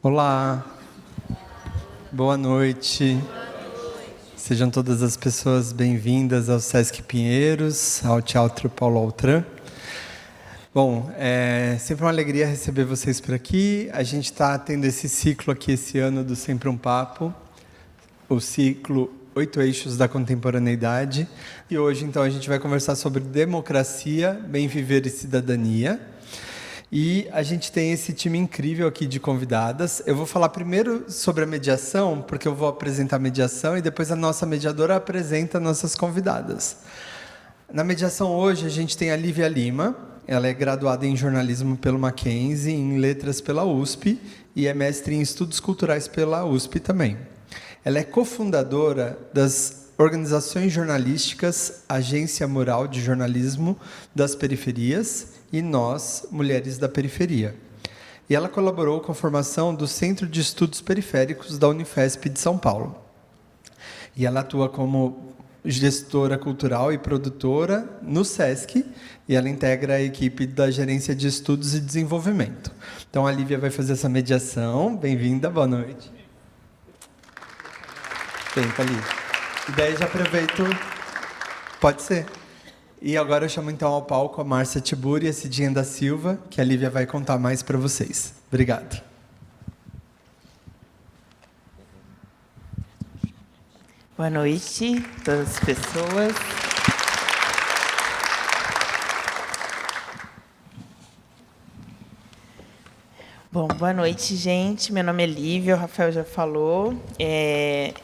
Olá, boa noite. Sejam todas as pessoas bem-vindas ao Sesc Pinheiros, ao Teatro Paulo Altran. Bom, é sempre uma alegria receber vocês por aqui. A gente está tendo esse ciclo aqui esse ano do Sempre um Papo, o ciclo 8 Eixos da Contemporaneidade. E hoje, então, a gente vai conversar sobre democracia, bem viver e cidadania. E a gente tem esse time incrível aqui de convidadas. Eu vou falar primeiro sobre a mediação, porque eu vou apresentar a mediação e depois a nossa mediadora apresenta nossas convidadas. Na mediação hoje a gente tem a Lívia Lima. Ela é graduada em jornalismo pelo Mackenzie, em letras pela USP e é mestre em estudos culturais pela USP também. Ela é cofundadora das organizações jornalísticas Agência Mural de Jornalismo das Periferias e Nós, Mulheres da Periferia. E ela colaborou com a formação do Centro de Estudos Periféricos da Unifesp de São Paulo. E ela atua como gestora cultural e produtora no SESC, e ela integra a equipe da Gerência de Estudos e Desenvolvimento. Então, a Lívia vai fazer essa mediação. Bem-vinda, boa noite. Tenta, Lívia. E daí já aproveito... Pode ser. E agora eu chamo então ao palco a Márcia Tiburi e a Cidinha da Silva, que a Lívia vai contar mais para vocês. Obrigado. Boa noite a todas as pessoas. Bom, boa noite, gente. Meu nome é Lívia, o Rafael já falou.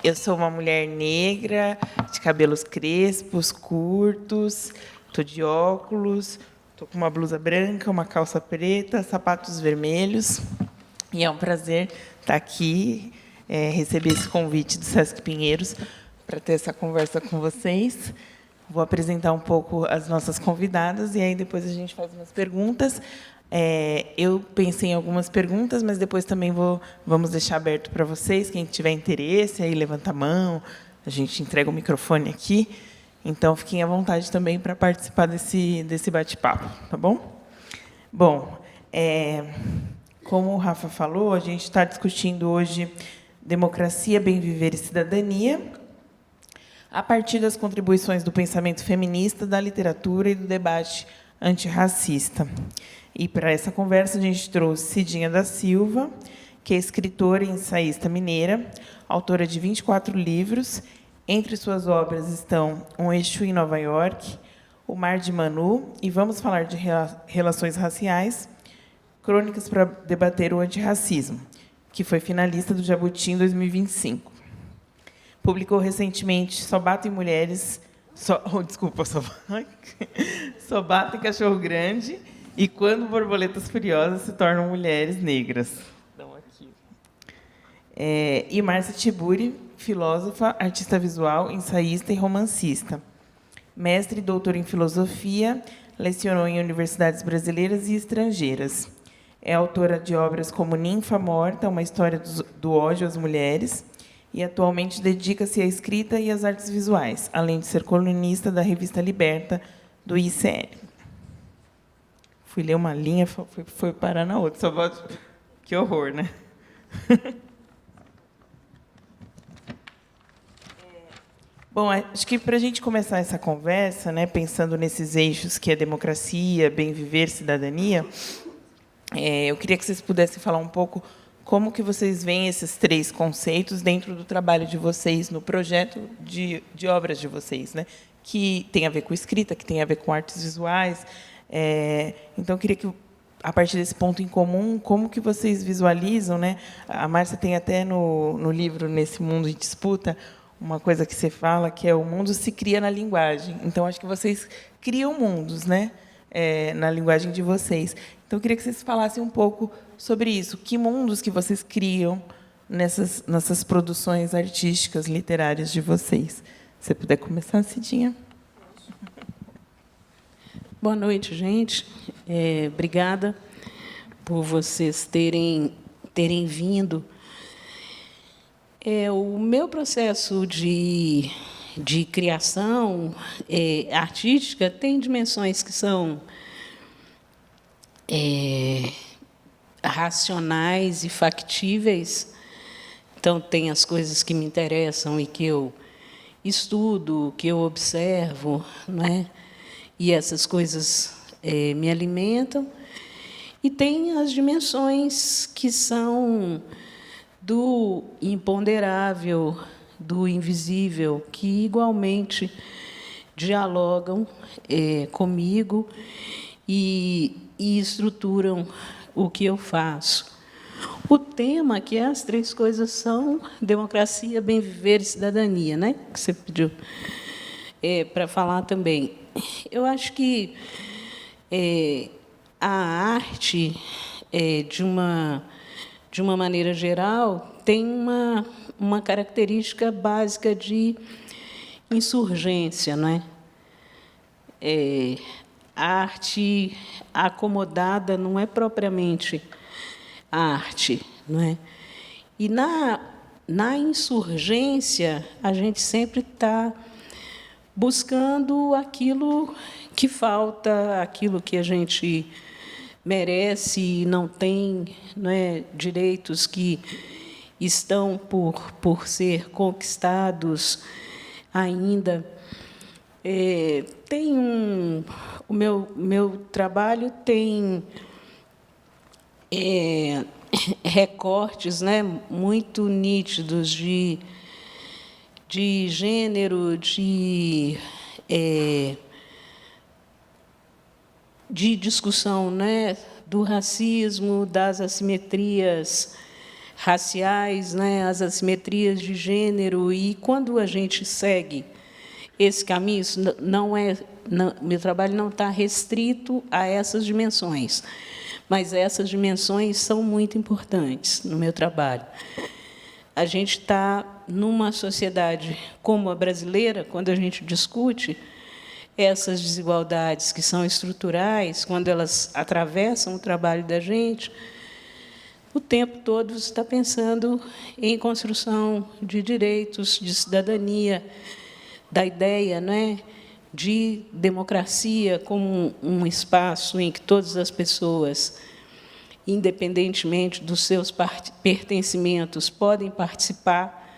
Eu sou uma mulher negra, de cabelos crespos, curtos, estou de óculos, estou com uma blusa branca, uma calça preta, sapatos vermelhos. E é um prazer estar aqui, receber esse convite do Sesc Pinheiros para ter essa conversa com vocês. Vou apresentar um pouco as nossas convidadas e aí depois a gente faz umas perguntas. Eu pensei em algumas perguntas, mas depois também vamos deixar aberto para vocês. Quem tiver interesse, aí levanta a mão, a gente entrega o microfone aqui. Então, fiquem à vontade também para participar desse bate-papo, tá bom? Bom, como o Rafa falou, a gente está discutindo hoje democracia, bem viver e cidadania, a partir das contribuições do pensamento feminista, da literatura e do debate antirracista. E, para essa conversa, a gente trouxe Cidinha da Silva, que é escritora e ensaísta mineira, autora de 24 livros. Entre suas obras estão Um Exu em Nova York, O Mar de Manu e Vamos Falar de Relações Raciais, crônicas para debater o antirracismo, que foi finalista do Jabuti em 2025. Publicou recentemente Só Batem Mulheres... Só Batem Cachorro Grande e Quando Borboletas Furiosas se Tornam Mulheres Negras. Então, aqui. E Márcia Tiburi, filósofa, artista visual, ensaísta e romancista. Mestre e doutora em filosofia, lecionou em universidades brasileiras e estrangeiras. É autora de obras como Ninfa Morta, uma história do ódio às mulheres, e atualmente dedica-se à escrita e às artes visuais, além de ser colunista da revista Liberta, do ICL. Fui ler uma linha, foi parar na outra. Que horror, né? Bom, acho que para a gente começar essa conversa, né, pensando nesses eixos que é democracia, bem viver, cidadania, eu queria que vocês pudessem falar um pouco como que vocês veem esses três conceitos dentro do trabalho de vocês, no projeto de obras de vocês, né, que tem a ver com escrita, que tem a ver com artes visuais. Então, eu queria que, a partir desse ponto em comum, como que vocês visualizam, né? A Márcia tem até no livro Nesse Mundo de Disputa uma coisa que você fala, que é o mundo se cria na linguagem. Então, acho que vocês criam mundos, né? Na linguagem de vocês. Então, eu queria que vocês falassem um pouco sobre isso. Que mundos que vocês criam nessas produções artísticas, literárias de vocês? Se você puder começar, Cidinha. Boa noite, gente. Obrigada por vocês terem vindo. O meu processo de criação artística tem dimensões que são racionais e factíveis. Então, tem as coisas que me interessam e que eu estudo, que eu observo, né? E essas coisas me alimentam. E tem as dimensões que são do imponderável, do invisível, que igualmente dialogam comigo e estruturam o que eu faço. O tema, que as três coisas são democracia, bem viver e cidadania, né? Que você pediu para falar também. Eu acho que a arte, de uma maneira geral, tem uma característica básica de insurgência, não é? A arte acomodada não é propriamente a arte, não é? E na insurgência a gente sempre está buscando aquilo que falta, aquilo que a gente merece e não tem, não é? Direitos que estão por ser conquistados ainda. O meu trabalho tem recortes, né, muito nítidos de gênero, de discussão, né, do racismo, das assimetrias raciais, né, as assimetrias de gênero. E quando a gente segue esse caminho, meu trabalho não está restrito a essas dimensões, mas essas dimensões são muito importantes no meu trabalho. A gente está numa sociedade como a brasileira, quando a gente discute essas desigualdades que são estruturais, quando elas atravessam o trabalho da gente, o tempo todo você está pensando em construção de direitos, de cidadania, da ideia, né, de democracia como um espaço em que todas as pessoas, independentemente dos seus pertencimentos, podem participar,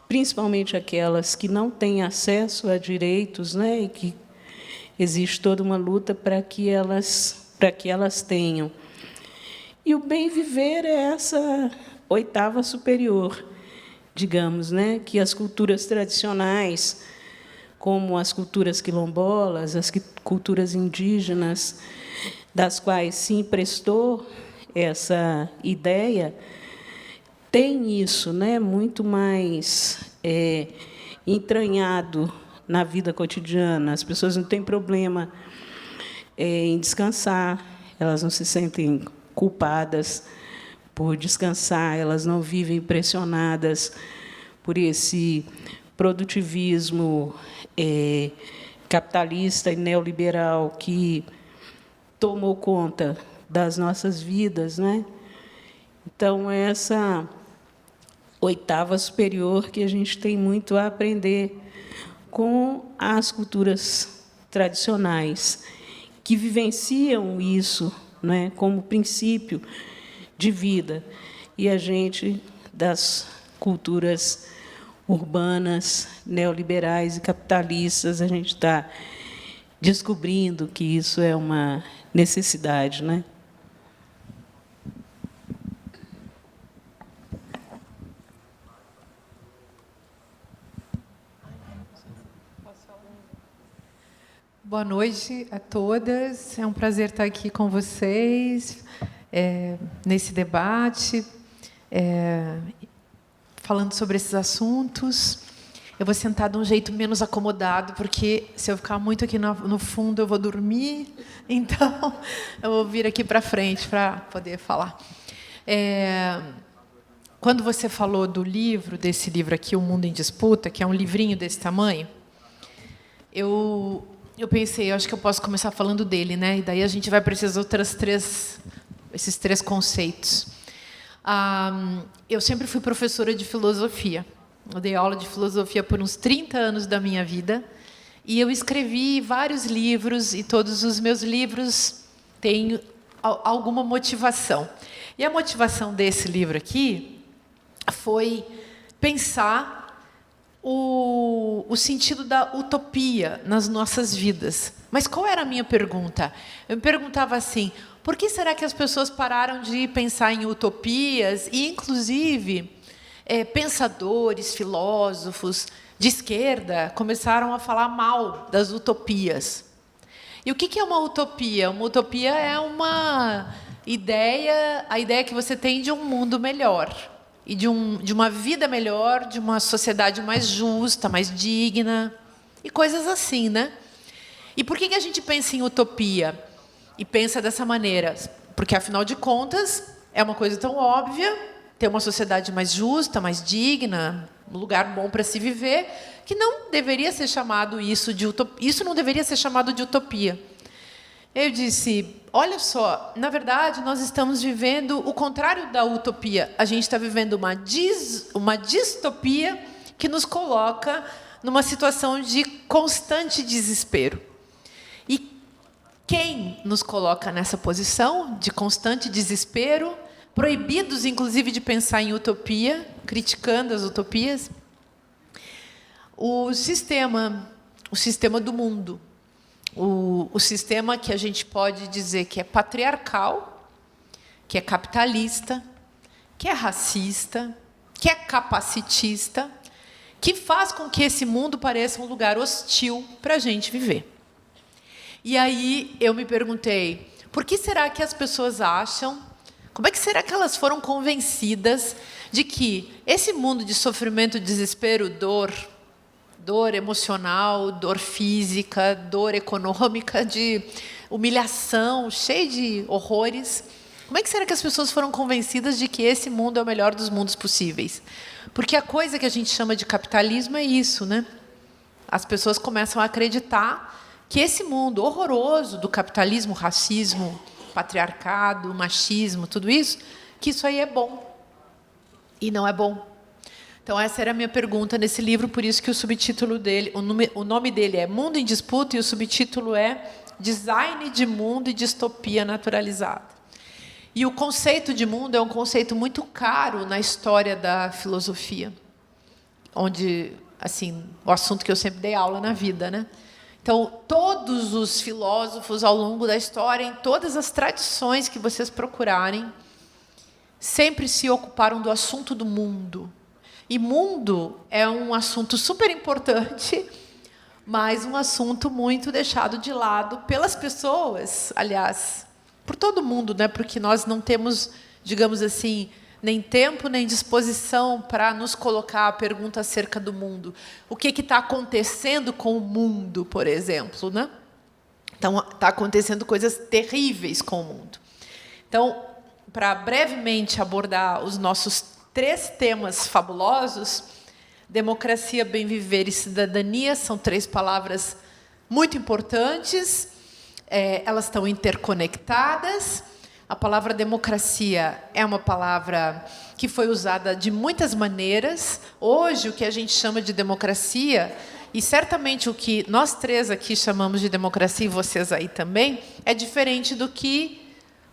principalmente aquelas que não têm acesso a direitos, né, e que existe toda uma luta para que elas tenham. E o bem viver é essa oitava superior, digamos, né, que as culturas tradicionais, como as culturas quilombolas, as culturas indígenas, das quais se emprestou essa ideia, tem isso, né, muito mais entranhado na vida cotidiana. As pessoas não têm problema em descansar, elas não se sentem culpadas por descansar, elas não vivem pressionadas por esse produtivismo capitalista e neoliberal que tomou conta das nossas vidas, né? Então, essa oitava superior que a gente tem muito a aprender com as culturas tradicionais, que vivenciam isso, né, como princípio de vida, e a gente, das culturas urbanas, neoliberais e capitalistas, a gente está descobrindo que isso é uma necessidade, né? Boa noite a todas. É um prazer estar aqui com vocês nesse debate, falando sobre esses assuntos. Eu vou sentar de um jeito menos acomodado, porque se eu ficar muito aqui no fundo, eu vou dormir. Então, eu vou vir aqui para frente para poder falar. Quando você falou do livro, desse livro aqui, O Mundo em Disputa, que é um livrinho desse tamanho, eu pensei, eu acho que eu posso começar falando dele, né? E daí a gente vai para esses três conceitos. Eu sempre fui professora de filosofia. Eu dei aula de filosofia por uns 30 anos da minha vida. E eu escrevi vários livros, e todos os meus livros têm alguma motivação. E a motivação desse livro aqui foi pensar o sentido da utopia nas nossas vidas. Mas qual era a minha pergunta? Eu me perguntava assim, por que será que as pessoas pararam de pensar em utopias e, inclusive, pensadores, filósofos de esquerda começaram a falar mal das utopias? E o que é uma utopia? Uma utopia é uma ideia, a ideia que você tem de um mundo melhor, e de uma vida melhor, de uma sociedade mais justa, mais digna, e coisas assim, né? E por que a gente pensa em utopia? E pensa dessa maneira? Porque, afinal de contas, é uma coisa tão óbvia, ter uma sociedade mais justa, mais digna, um lugar bom para se viver, que não deveria ser chamado isso de utopia. Isso não deveria ser chamado de utopia. Eu disse, olha só, na verdade, nós estamos vivendo o contrário da utopia. A gente está vivendo uma distopia que nos coloca numa situação de constante desespero. E quem nos coloca nessa posição de constante desespero, proibidos, inclusive, de pensar em utopia, criticando as utopias? O sistema do mundo. O sistema que a gente pode dizer que é patriarcal, que é capitalista, que é racista, que é capacitista, que faz com que esse mundo pareça um lugar hostil para a gente viver. E aí eu me perguntei, por que será que as pessoas acham, como é que será que elas foram convencidas de que esse mundo de sofrimento, desespero, dor emocional, dor física, dor econômica, de humilhação, cheio de horrores, como é que será que as pessoas foram convencidas de que esse mundo é o melhor dos mundos possíveis? Porque a coisa que a gente chama de capitalismo é isso, né? As pessoas começam a acreditar que esse mundo horroroso do capitalismo, racismo, patriarcado, machismo, tudo isso, que isso aí é bom. E não é bom. Então, essa era a minha pergunta nesse livro, por isso que o subtítulo dele, o nome dele é Mundo em Disputa, e o subtítulo é Design de Mundo e Distopia Naturalizada. E o conceito de mundo é um conceito muito caro na história da filosofia, onde, assim, o assunto que eu sempre dei aula na vida, né? Então, todos os filósofos ao longo da história, em todas as tradições que vocês procurarem, sempre se ocuparam do assunto do mundo. E mundo é um assunto super importante, mas um assunto muito deixado de lado pelas pessoas, aliás, por todo mundo, né? Porque nós não temos, digamos assim, nem tempo, nem disposição para nos colocar a pergunta acerca do mundo. O que está acontecendo com o mundo, por exemplo, né? Então, está acontecendo coisas terríveis com o mundo. Então, para brevemente abordar os nossos 3 temas fabulosos, democracia, bem viver e cidadania, são 3 palavras muito importantes, elas estão interconectadas. A palavra democracia é uma palavra que foi usada de muitas maneiras. Hoje, o que a gente chama de democracia, e certamente o que nós 3 aqui chamamos de democracia, e vocês aí também, é diferente do que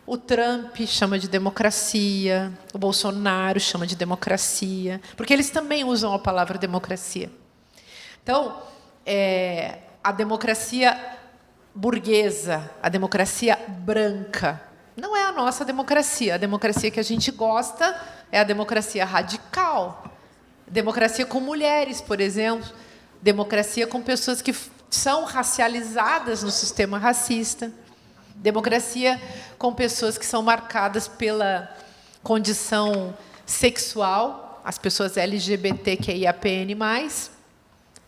o Trump chama de democracia, o Bolsonaro chama de democracia, porque eles também usam a palavra democracia. Então, a democracia burguesa, a democracia branca, não é a nossa democracia. A democracia que a gente gosta é a democracia radical. Democracia com mulheres, por exemplo. Democracia com pessoas que são racializadas no sistema racista. Democracia com pessoas que são marcadas pela condição sexual, as pessoas LGBTQIAPN+.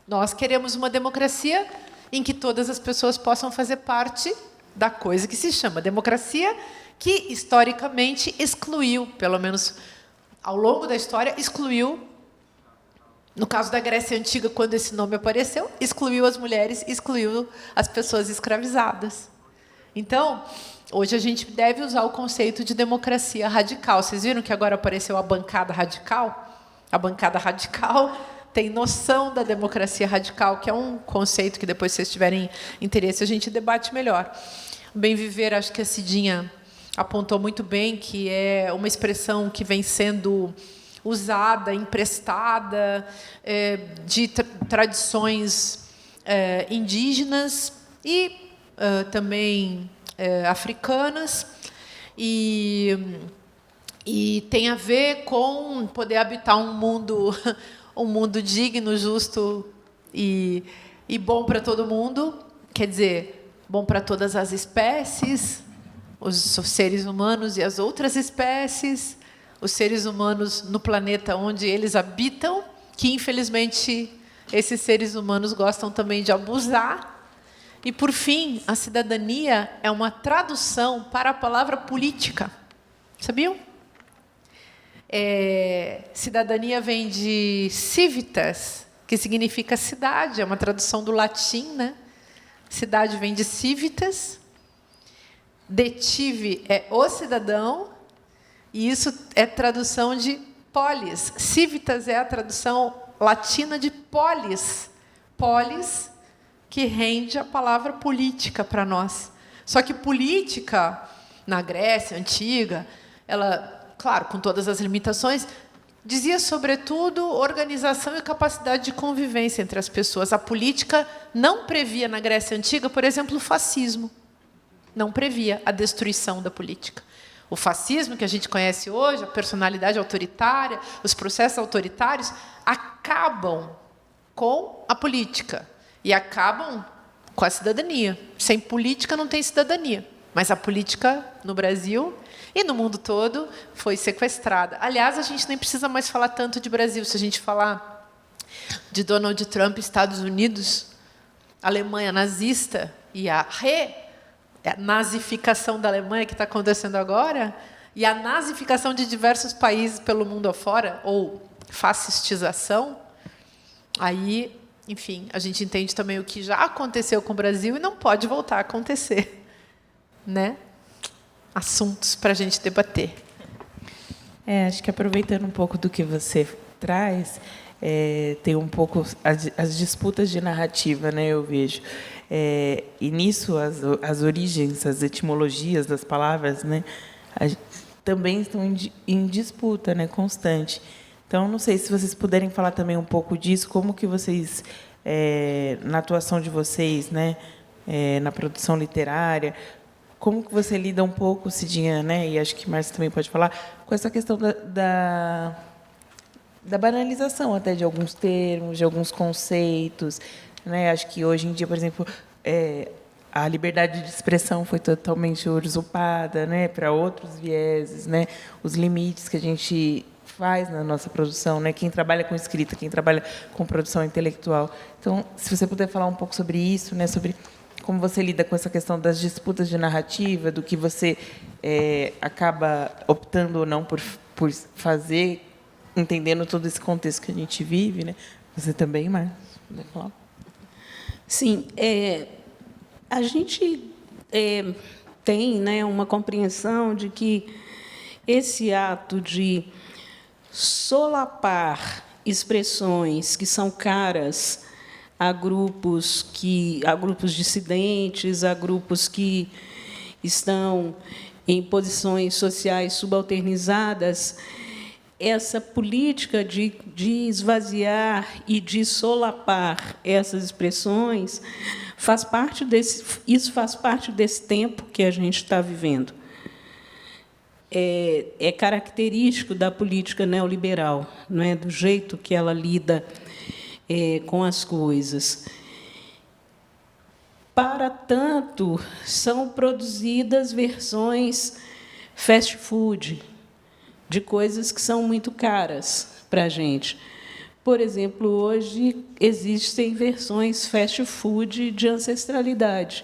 Nós queremos uma democracia em que todas as pessoas possam fazer parte da coisa que se chama democracia, que historicamente excluiu, pelo menos ao longo da história, excluiu, no caso da Grécia Antiga, quando esse nome apareceu, excluiu as mulheres, excluiu as pessoas escravizadas. Então, hoje a gente deve usar o conceito de democracia radical. Vocês viram que agora apareceu a bancada radical? A bancada radical tem noção da democracia radical, que é um conceito que depois, se vocês tiverem interesse, a gente debate melhor. Bem viver, acho que a Cidinha apontou muito bem, que é uma expressão que vem sendo usada, emprestada de tradições indígenas e também africanas, e tem a ver com poder habitar um mundo digno, justo e bom para todo mundo, quer dizer, bom para todas as espécies, os seres humanos e as outras espécies, os seres humanos no planeta onde eles habitam, que, infelizmente, esses seres humanos gostam também de abusar. E, por fim, a cidadania é uma tradução para a palavra política. Sabiam? Cidadania vem de civitas, que significa cidade, é uma tradução do latim, né? Cidade vem de civitas. Detive é o cidadão, e isso é tradução de polis. Civitas é a tradução latina de polis. Polis, que rende a palavra política para nós. Só que política, na Grécia Antiga, ela, claro, com todas as limitações, dizia, sobretudo, organização e capacidade de convivência entre as pessoas. A política não previa, na Grécia Antiga, por exemplo, o fascismo. Não previa a destruição da política. O fascismo que a gente conhece hoje, a personalidade autoritária, os processos autoritários, acabam com a política e acabam com a cidadania. Sem política não tem cidadania. Mas a política no Brasil e no mundo todo foi sequestrada. Aliás, a gente nem precisa mais falar tanto de Brasil. Se a gente falar de Donald Trump, Estados Unidos, Alemanha nazista e a nazificação da Alemanha que está acontecendo agora, e a nazificação de diversos países pelo mundo afora, ou fascistização, aí, enfim, a gente entende também o que já aconteceu com o Brasil e não pode voltar a acontecer, né? Assuntos para a gente debater. Acho que, aproveitando um pouco do que você traz, tem um pouco as disputas de narrativa, né, eu vejo. E nisso as origens, as etimologias das palavras, né, também estão em disputa, né, constante. Então, não sei se vocês puderem falar também um pouco disso, como que vocês, na atuação de vocês, né, na produção literária, como que você lida um pouco, Cidinha, né, e acho que Márcia também pode falar, com essa questão da banalização até de alguns termos, de alguns conceitos, né? Acho que hoje em dia, por exemplo, a liberdade de expressão foi totalmente usurpada, né, para outros vieses, né? Os limites que a gente faz na nossa produção, né? Quem trabalha com escrita, quem trabalha com produção intelectual. Então, se você puder falar um pouco sobre isso, né, sobre como você lida com essa questão das disputas de narrativa, do que você acaba optando ou não por fazer, entendendo todo esse contexto que a gente vive, né? Você também, Márcia, puder falar? Sim, a gente tem, né, uma compreensão de que esse ato de solapar expressões que são caras a grupos dissidentes, a grupos que estão em posições sociais subalternizadas, essa política de esvaziar e de solapar essas expressões isso faz parte desse tempo que a gente está vivendo. É característico da política neoliberal, não é, do jeito que ela lida com as coisas. Para tanto, são produzidas versões fast food de coisas que são muito caras para a gente. Por exemplo, hoje existem versões fast food de ancestralidade.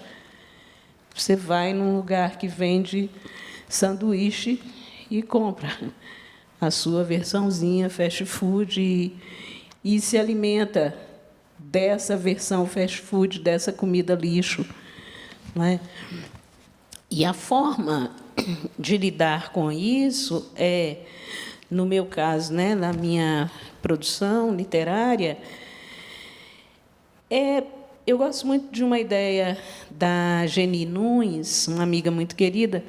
Você vai num lugar que vende sanduíche e compra a sua versãozinha fast food e se alimenta dessa versão fast food, dessa comida lixo, não é? E a forma de lidar com isso no meu caso, né, na minha produção literária, eu gosto muito de uma ideia da Geni Nunes, uma amiga muito querida,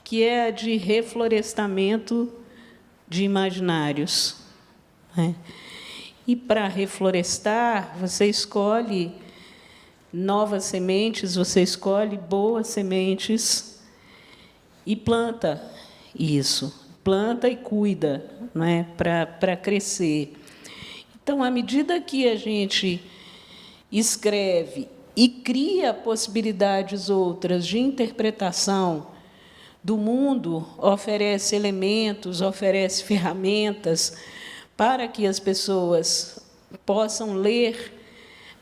que é a de reflorestamento de imaginários, né? E, para reflorestar, você escolhe novas sementes, você escolhe boas sementes e planta isso. Planta e cuida, né, para crescer. Então, à medida que a gente escreve e cria possibilidades outras de interpretação do mundo, oferece elementos, oferece ferramentas para que as pessoas possam ler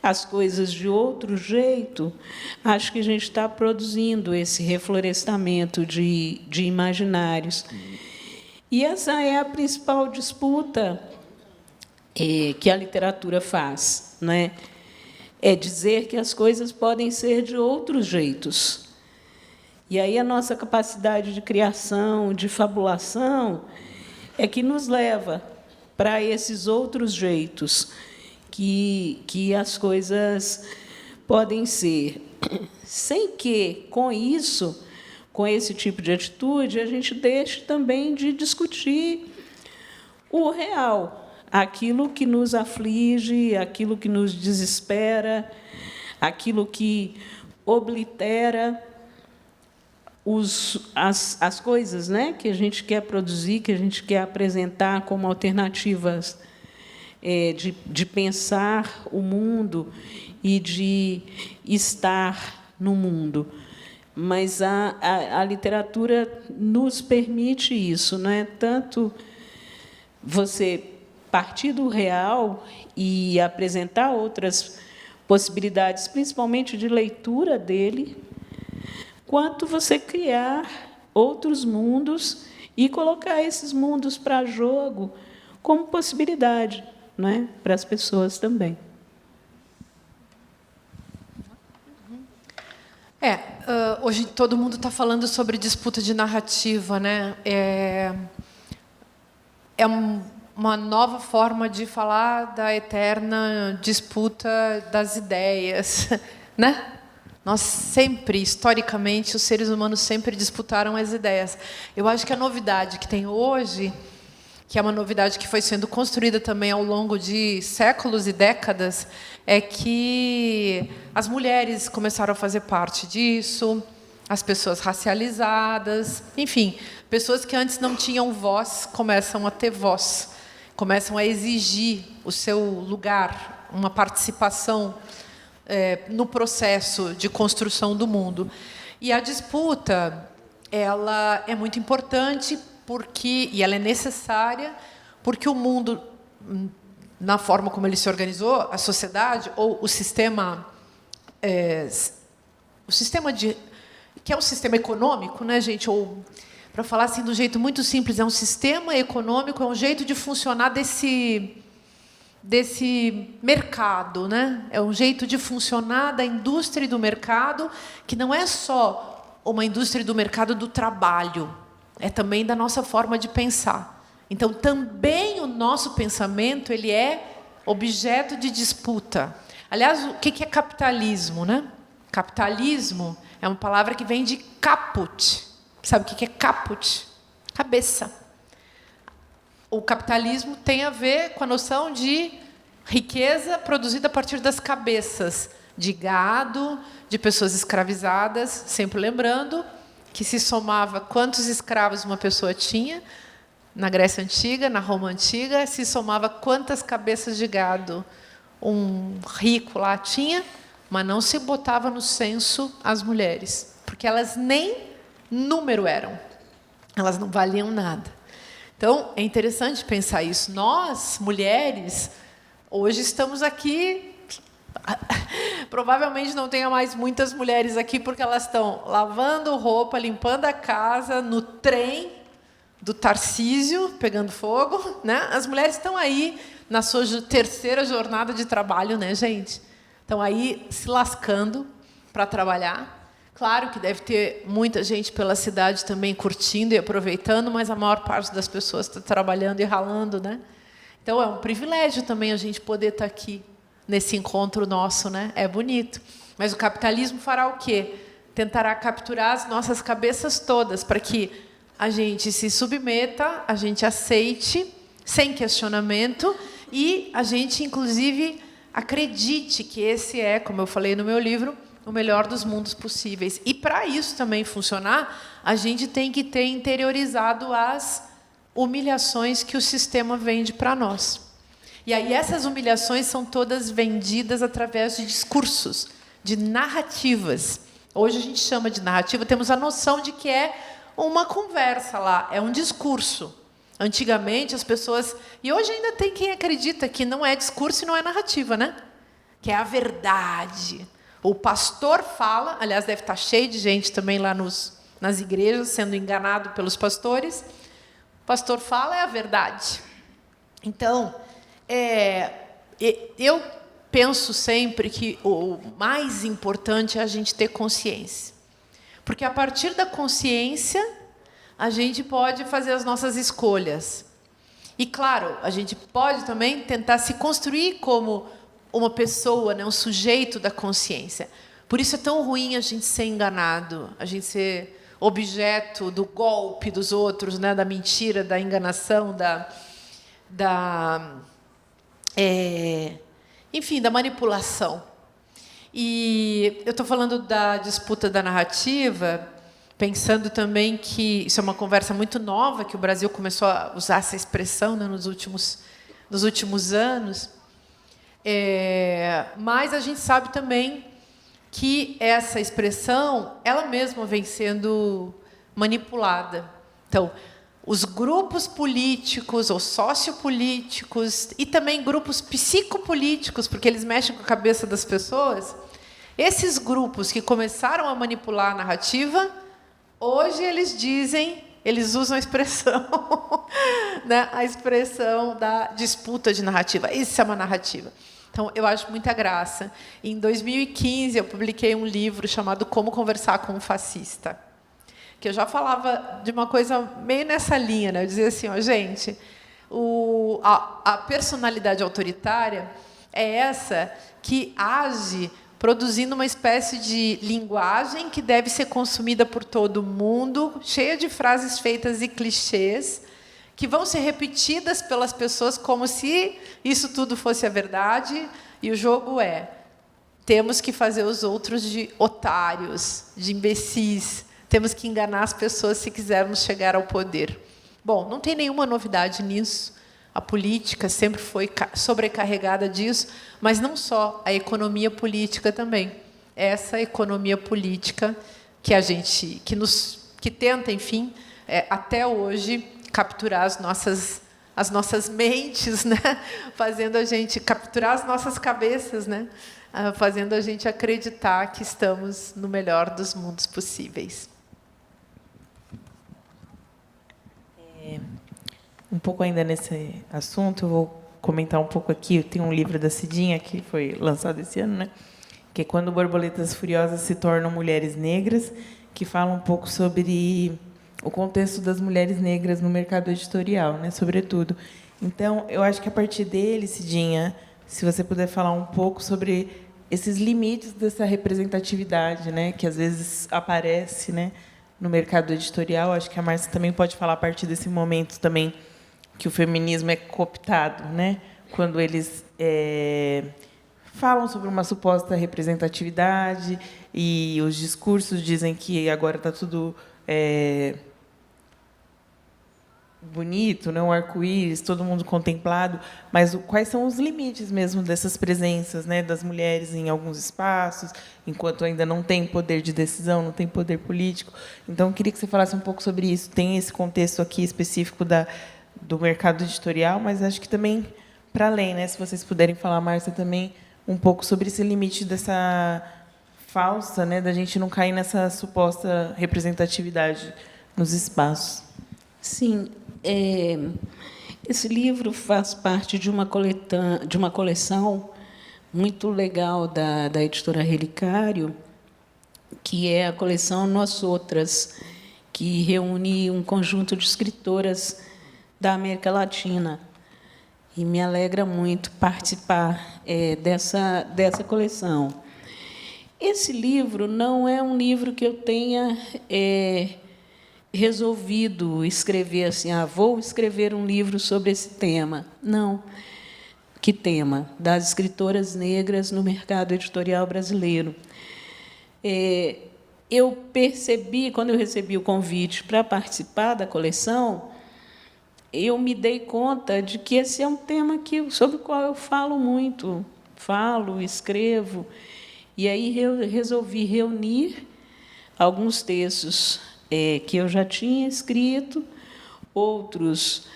as coisas de outro jeito, acho que a gente está produzindo esse reflorestamento de imaginários. E essa é a principal disputa que a literatura faz, né? É dizer que as coisas podem ser de outros jeitos. E aí a nossa capacidade de criação, de fabulação, é que nos leva para esses outros jeitos que as coisas podem ser, sem que, com isso, com esse tipo de atitude, a gente deixe também de discutir o real, aquilo que nos aflige, aquilo que nos desespera, aquilo que oblitera as coisas, né, que a gente quer produzir, que a gente quer apresentar como alternativas de pensar o mundo e de estar no mundo. Mas a literatura nos permite isso, não é? Tanto você partir do real e apresentar outras possibilidades, principalmente de leitura dele, quanto você criar outros mundos e colocar esses mundos para jogo como possibilidade, não é? Para as pessoas também. Hoje todo mundo está falando sobre disputa de narrativa, né? Uma nova forma de falar da eterna disputa das ideias, né? Nós sempre, historicamente, os seres humanos sempre disputaram as ideias. Eu acho que a novidade que tem hoje, que é uma novidade que foi sendo construída também ao longo de séculos e décadas, é que as mulheres começaram a fazer parte disso, as pessoas racializadas, enfim, pessoas que antes não tinham voz começam a ter voz, começam a exigir o seu lugar, uma participação no processo de construção do mundo. E a disputa, ela é muito importante e ela é necessária porque o mundo, na forma como ele se organizou, a sociedade ou o sistema que é um sistema econômico, né, gente? Ou, para falar assim de um jeito muito simples, é um sistema econômico, é um jeito de funcionar desse mercado, né? É um jeito de funcionar da indústria e do mercado, que não é só uma indústria do mercado do trabalho, é também da nossa forma de pensar. Então, também o nosso pensamento ele é objeto de disputa. Aliás, o que é capitalismo, né? Capitalismo é uma palavra que vem de caput. Sabe o que é caput? Cabeça. O capitalismo tem a ver com a noção de riqueza produzida a partir das cabeças de gado, de pessoas escravizadas, sempre lembrando que se somava quantos escravos uma pessoa tinha, na Grécia Antiga, na Roma Antiga, se somava quantas cabeças de gado um rico lá tinha, mas não se botava no censo as mulheres, porque elas nem número eram, elas não valiam nada. Então, é interessante pensar isso. Nós, mulheres, hoje estamos aqui, provavelmente não tenha mais muitas mulheres aqui, porque elas estão lavando roupa, limpando a casa, no trem do Tarcísio, pegando fogo, né? As mulheres estão aí na sua terceira jornada de trabalho, né, gente? Estão aí se lascando para trabalhar. Claro que deve ter muita gente pela cidade também curtindo e aproveitando, mas a maior parte das pessoas está trabalhando e ralando, né? Então, é um privilégio também a gente poder estar aqui nesse encontro nosso, né? É bonito. Mas o capitalismo fará o quê? tentará capturar as nossas cabeças todas, para que a gente se submeta, a gente aceite, sem questionamento, e a gente, inclusive, acredite que esse é, como eu falei no meu livro, o melhor dos mundos possíveis. E, para isso também funcionar, a gente tem que ter interiorizado as humilhações que o sistema vende para nós. E aí essas humilhações são todas vendidas através de discursos, de narrativas. Hoje a gente chama de narrativa, temos a noção de que é uma conversa lá, é um discurso. Antigamente as pessoas... E hoje ainda tem quem acredita que não é discurso e não é narrativa, né? Que é a verdade. O pastor fala, aliás, deve estar cheio de gente também lá nas igrejas, sendo enganado pelos pastores. O pastor fala, é a verdade. Então, eu penso sempre que o mais importante é a gente ter consciência. Porque, a partir da consciência, a gente pode fazer as nossas escolhas. E, claro, a gente pode também tentar se construir como uma pessoa, né, um sujeito da consciência. Por isso é tão ruim a gente ser enganado, a gente ser objeto do golpe dos outros, né, da mentira, da enganação, enfim, da manipulação. E eu estou falando da disputa da narrativa, pensando também que isso é uma conversa muito nova, que o Brasil começou a usar essa expressão, né, nos últimos anos. Mas a gente sabe também que essa expressão, ela mesma vem sendo manipulada. Então, os grupos políticos ou sociopolíticos e também grupos psicopolíticos, porque eles mexem com a cabeça das pessoas, esses grupos que começaram a manipular a narrativa, hoje eles usam a expressão, né, a expressão da disputa de narrativa. Isso é uma narrativa. Então, eu acho muita graça. Em 2015, eu publiquei um livro chamado Como Conversar com um Fascista, que eu já falava de uma coisa meio nessa linha, né? Eu dizia assim, gente, a personalidade autoritária é essa que age produzindo uma espécie de linguagem que deve ser consumida por todo mundo, cheia de frases feitas e clichês, que vão ser repetidas pelas pessoas como se isso tudo fosse a verdade, e o jogo temos que fazer os outros de otários, de imbecis, temos que enganar as pessoas se quisermos chegar ao poder. Bom, não tem nenhuma novidade nisso, a política sempre foi sobrecarregada disso, mas não só, a economia política também. Essa economia política que tenta, enfim, até hoje, capturar as nossas mentes, né? Fazendo a gente capturar as nossas cabeças, né? Fazendo a gente acreditar que estamos no melhor dos mundos possíveis. Um pouco ainda nesse assunto, eu vou comentar um pouco aqui. Tem um livro da Cidinha que foi lançado esse ano, né? Que é Quando Borboletas Furiosas se Tornam Mulheres Negras, que fala um pouco sobre o contexto das mulheres negras no mercado editorial, né, sobretudo. Então, eu acho que a partir dele, Cidinha, se você puder falar um pouco sobre esses limites dessa representatividade, né, que às vezes aparece, né, no mercado editorial, acho que a Márcia também pode falar a partir desse momento também que o feminismo é cooptado, né, quando eles falam sobre uma suposta representatividade e os discursos dizem que agora está tudo bonito, né, um arco-íris, todo mundo contemplado, mas quais são os limites mesmo dessas presenças, né, das mulheres em alguns espaços, enquanto ainda não tem poder de decisão, não tem poder político. Então, eu queria que você falasse um pouco sobre isso. Tem esse contexto aqui específico do mercado editorial, mas acho que também para além, né, se vocês puderem falar, Márcia, também um pouco sobre esse limite dessa falsa, né, da gente não cair nessa suposta representatividade nos espaços. Sim, esse livro faz parte de uma coleção muito legal da editora Relicário, que é a coleção Nós Outras, que reúne um conjunto de escritoras da América Latina. E me alegra muito participar dessa coleção. Esse livro não é um livro que eu tenha resolvido escrever assim, vou escrever um livro sobre esse tema. Não. Que tema? Das escritoras negras no mercado editorial brasileiro. Eu percebi, quando eu recebi o convite para participar da coleção, eu me dei conta de que esse é um tema sobre o qual eu falo muito, escrevo, e aí eu resolvi reunir alguns textos que eu já tinha escrito, outros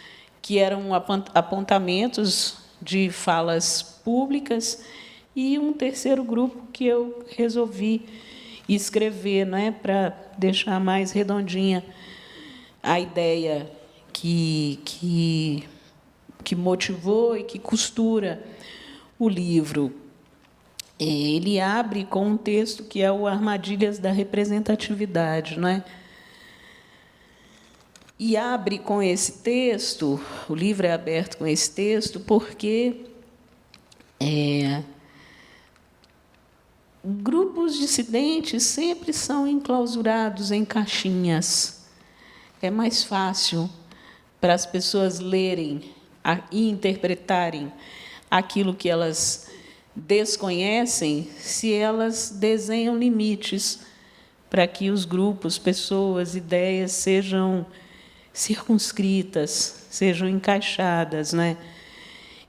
que eram apontamentos de falas públicas, e um terceiro grupo que eu resolvi escrever, para deixar mais redondinha a ideia que motivou e que costura o livro. Ele abre com um texto que é o Armadilhas da Representatividade, E abre com esse texto, o livro é aberto com esse texto, porque grupos dissidentes sempre são enclausurados em caixinhas. É mais fácil para as pessoas lerem e interpretarem aquilo que elas desconhecem se elas desenham limites para que os grupos, pessoas, ideias sejam circunscritas, sejam encaixadas.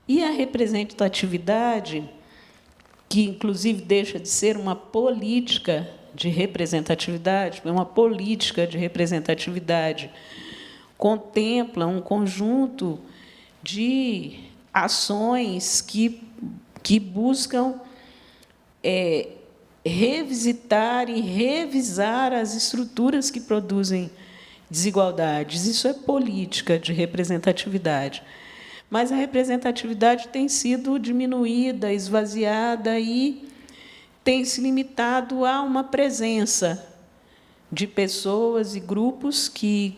E a representatividade, que, inclusive, deixa de ser uma política de representatividade, uma política de representatividade, contempla um conjunto de ações que buscam revisitar e revisar as estruturas que produzem desigualdades. Isso é política de representatividade. Mas a representatividade tem sido diminuída, esvaziada e tem se limitado a uma presença de pessoas e grupos que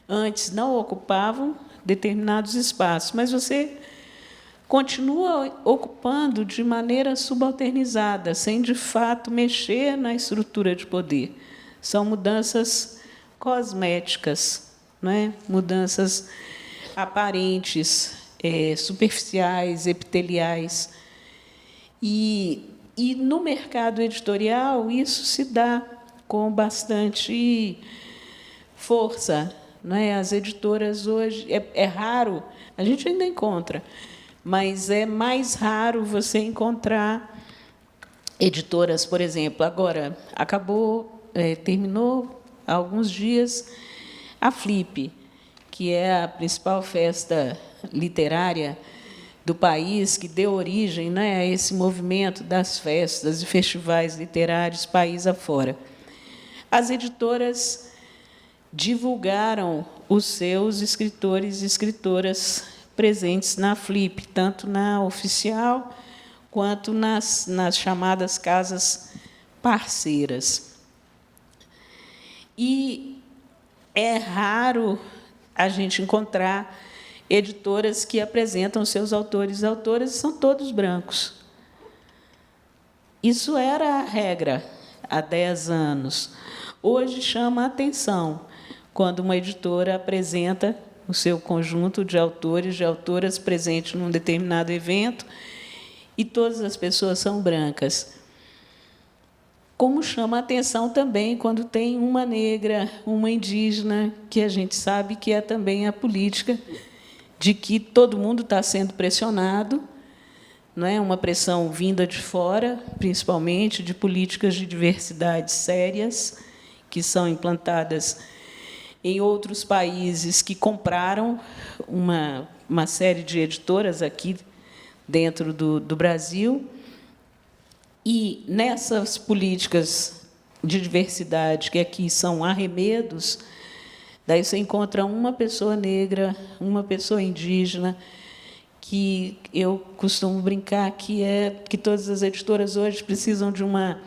antes não ocupavam determinados espaços, mas você continua ocupando de maneira subalternizada, sem, de fato, mexer na estrutura de poder. São mudanças cosméticas, mudanças aparentes, superficiais, epiteliais. E no mercado editorial isso se dá com bastante força. As editoras hoje, é raro, a gente ainda encontra, mas é mais raro você encontrar editoras, por exemplo, agora terminou há alguns dias a Flip, que é a principal festa literária do país, que deu origem a esse movimento das festas e festivais literários país afora. As editoras divulgaram os seus escritores e escritoras presentes na Flip, tanto na oficial quanto nas chamadas casas parceiras. E é raro a gente encontrar editoras que apresentam seus autores e autoras, e são todos brancos. Isso era a regra há 10 anos. Hoje chama a atenção quando uma editora apresenta o seu conjunto de autores, de autoras presentes num determinado evento, e todas as pessoas são brancas. Como chama a atenção também quando tem uma negra, uma indígena, que a gente sabe que é também a política de que todo mundo está sendo pressionado, uma pressão vinda de fora, principalmente de políticas de diversidade sérias, que são implantadas em outros países que compraram uma série de editoras aqui dentro do Brasil. E, nessas políticas de diversidade, que aqui são arremedos, daí você encontra uma pessoa negra, uma pessoa indígena, que eu costumo brincar que todas as editoras hoje precisam de uma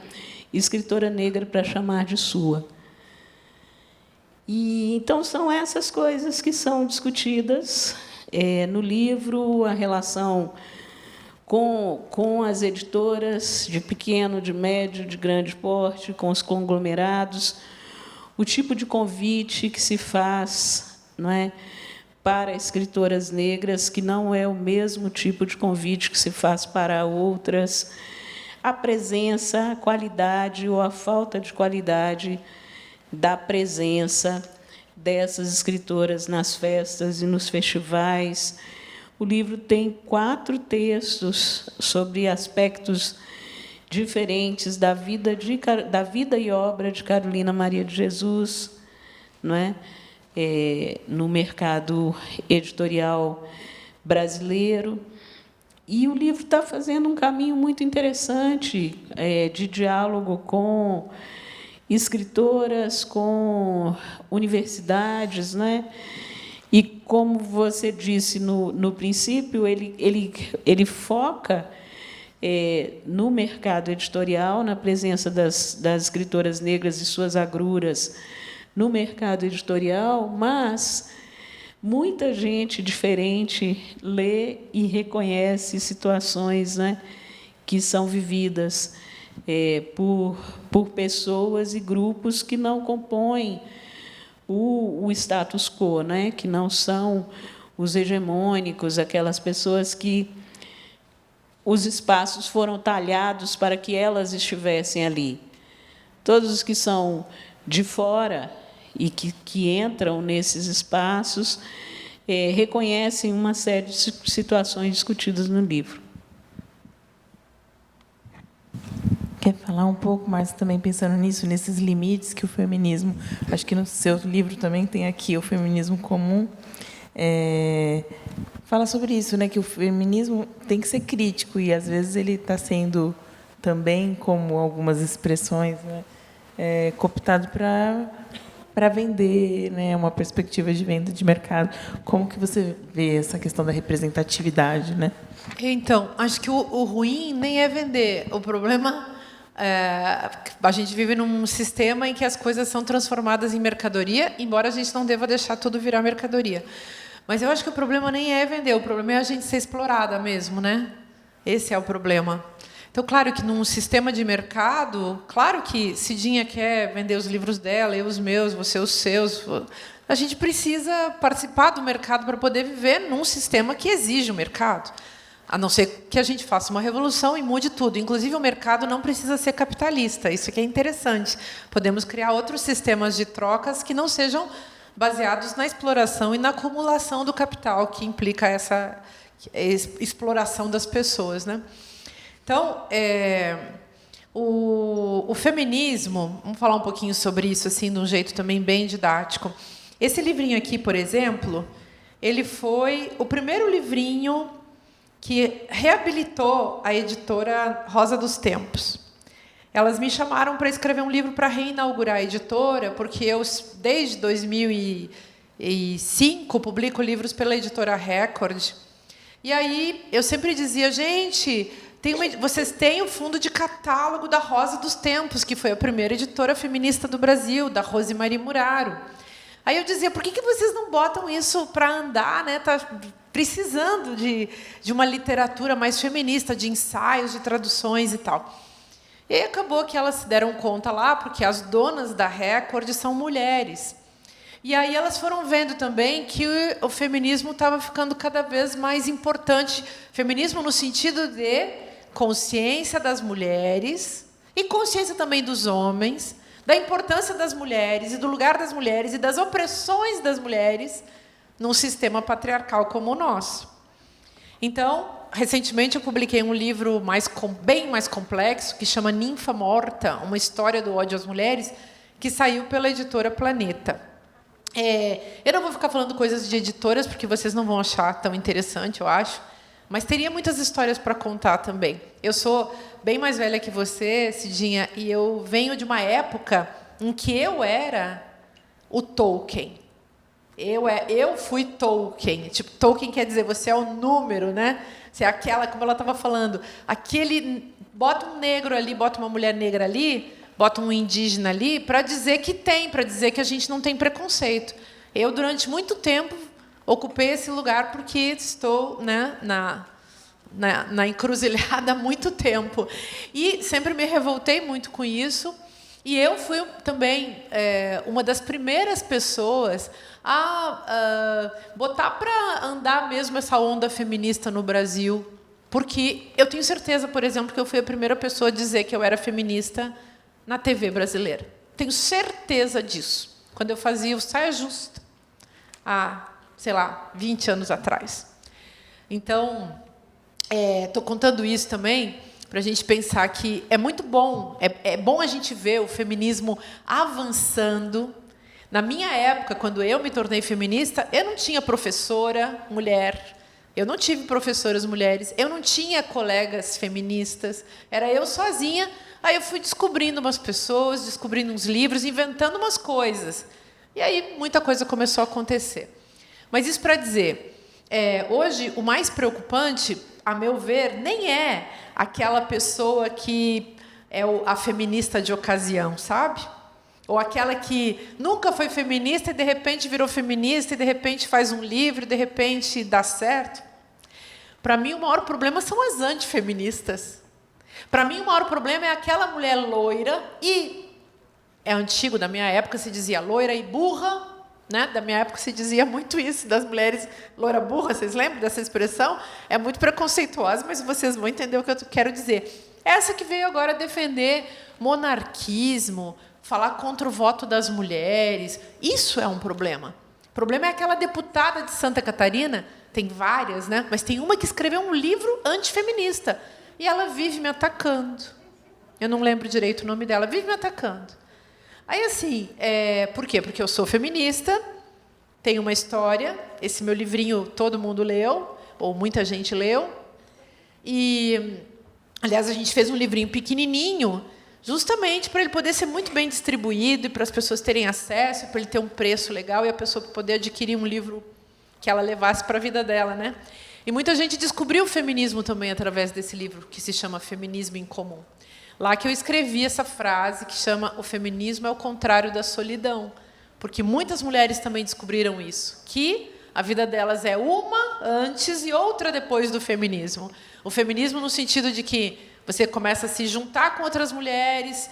escritora negra para chamar de sua. E, então, são essas coisas que são discutidas no livro, a relação com as editoras de pequeno, de médio, de grande porte, com os conglomerados, o tipo de convite que se faz, não é, para escritoras negras, que não é o mesmo tipo de convite que se faz para outras, a presença, a qualidade ou a falta de qualidade da presença dessas escritoras nas festas e nos festivais. O livro tem 4 textos sobre aspectos diferentes da vida e obra de Carolina Maria de Jesus, não é? No mercado editorial brasileiro. E o livro está fazendo um caminho muito interessante de diálogo com escritoras, com universidades, né? E, como você disse no princípio, ele foca no mercado editorial, na presença das escritoras negras e suas agruras no mercado editorial, mas muita gente diferente lê e reconhece situações, né, que são vividas por pessoas e grupos que não compõem o status quo, né, que não são os hegemônicos, aquelas pessoas que os espaços foram talhados para que elas estivessem ali. Todos os que são de fora e que entram nesses espaços reconhecem uma série de situações discutidas no livro. Quer falar um pouco mais também, pensando nisso, nesses limites que o feminismo... Acho que no seu livro também tem aqui o feminismo comum. Fala sobre isso, né, que o feminismo tem que ser crítico, e, às vezes, ele está sendo também, como algumas expressões, né, cooptado para vender, né, uma perspectiva de venda de mercado. Como que você vê essa questão da representatividade, né? Então, acho que o ruim nem é vender. O problema a gente vive num sistema em que as coisas são transformadas em mercadoria, embora a gente não deva deixar tudo virar mercadoria. Mas eu acho que o problema nem é vender, o problema é a gente ser explorada mesmo, né? Esse é o problema. Então, claro que num sistema de mercado, claro que Cidinha quer vender os livros dela, eu os meus, você os seus. A gente precisa participar do mercado para poder viver num sistema que exige o mercado. A não ser que a gente faça uma revolução e mude tudo. Inclusive, o mercado não precisa ser capitalista. Isso aqui é interessante. Podemos criar outros sistemas de trocas que não sejam baseados na exploração e na acumulação do capital, que implica essa exploração das pessoas, né? Então, o feminismo, vamos falar um pouquinho sobre isso, assim, de um jeito também bem didático. Esse livrinho aqui, por exemplo, ele foi o primeiro livrinho que reabilitou a editora Rosa dos Tempos. Elas me chamaram para escrever um livro para reinaugurar a editora, porque eu, desde 2005, publico livros pela editora Record. E aí eu sempre dizia, gente, vocês têm o fundo de catálogo da Rosa dos Tempos, que foi a primeira editora feminista do Brasil, da Rosemary Muraro. Aí eu dizia, por que vocês não botam isso para andar, né? Tá precisando de uma literatura mais feminista, de ensaios, de traduções e tal. E aí acabou que elas se deram conta lá, porque as donas da Record são mulheres. E aí elas foram vendo também que o feminismo estava ficando cada vez mais importante. Feminismo no sentido de consciência das mulheres e consciência também dos homens, da importância das mulheres e do lugar das mulheres e das opressões das mulheres num sistema patriarcal como o nosso. Então, recentemente, eu publiquei um livro bem mais complexo, que chama Ninfa Morta, uma história do ódio às mulheres, que saiu pela editora Planeta. Eu não vou ficar falando coisas de editoras, porque vocês não vão achar tão interessante, eu acho, mas teria muitas histórias para contar também. Eu sou bem mais velha que você, Cidinha, e eu venho de uma época em que eu era o Tolkien. Eu fui Tolkien. Tipo, Tolkien quer dizer, você é o número, né? Você é aquela, como ela estava falando, bota um negro ali, bota uma mulher negra ali, bota um indígena ali, para dizer que a gente não tem preconceito. Eu, durante muito tempo, ocupei esse lugar porque estou, né, na encruzilhada há muito tempo. E sempre me revoltei muito com isso. E eu fui também uma das primeiras pessoas a botar para andar mesmo essa onda feminista no Brasil. Porque eu tenho certeza, por exemplo, que eu fui a primeira pessoa a dizer que eu era feminista na TV brasileira. Tenho certeza disso. Quando eu fazia o Saia Justa, há, sei lá, 20 anos atrás. Então, estou contando isso também para a gente pensar que é muito bom, é bom a gente ver o feminismo avançando. Na minha época, quando eu me tornei feminista, eu não tinha professora mulher, eu não tive professoras mulheres, eu não tinha colegas feministas, era eu sozinha. Aí eu fui descobrindo umas pessoas, descobrindo uns livros, inventando umas coisas. E aí muita coisa começou a acontecer. Mas isso para dizer, hoje o mais preocupante, a meu ver, nem é aquela pessoa que é a feminista de ocasião, sabe? Ou aquela que nunca foi feminista e, de repente, virou feminista e, de repente, faz um livro e, de repente, dá certo. Para mim, o maior problema são as antifeministas. Para mim, o maior problema é aquela mulher loira e... É antigo, da minha época se dizia loira e burra, né? Da minha época se dizia muito isso, das mulheres loira burra, vocês lembram dessa expressão? É muito preconceituosa, mas vocês vão entender o que eu quero dizer. Essa que veio agora defender monarquismo, falar contra o voto das mulheres, isso é um problema. O problema é aquela deputada de Santa Catarina, tem várias, né? Mas tem uma que escreveu um livro antifeminista, e ela vive me atacando. Eu não lembro direito o nome dela, vive me atacando. Aí, assim, por quê? Porque eu sou feminista, tenho uma história, esse meu livrinho todo mundo leu, ou muita gente leu, e, aliás, a gente fez um livrinho pequenininho, justamente para ele poder ser muito bem distribuído, e para as pessoas terem acesso, para ele ter um preço legal, e a pessoa poder adquirir um livro que ela levasse para a vida dela, né? E muita gente descobriu o feminismo também através desse livro, que se chama Feminismo em Comum. Lá que eu escrevi essa frase que chama o feminismo é o contrário da solidão, porque muitas mulheres também descobriram isso, que a vida delas é uma antes e outra depois do feminismo. O feminismo no sentido de que você começa a se juntar com outras mulheres,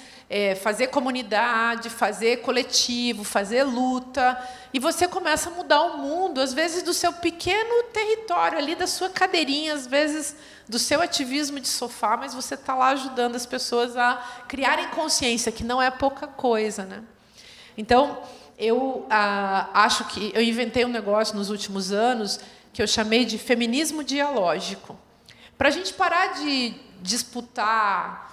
fazer comunidade, fazer coletivo, fazer luta, e você começa a mudar o mundo, às vezes do seu pequeno território, ali da sua cadeirinha, às vezes do seu ativismo de sofá, mas você está lá ajudando as pessoas a criarem consciência, que não é pouca coisa, né? Então, eu acho que eu inventei um negócio nos últimos anos que eu chamei de feminismo dialógico. Para a gente parar de disputar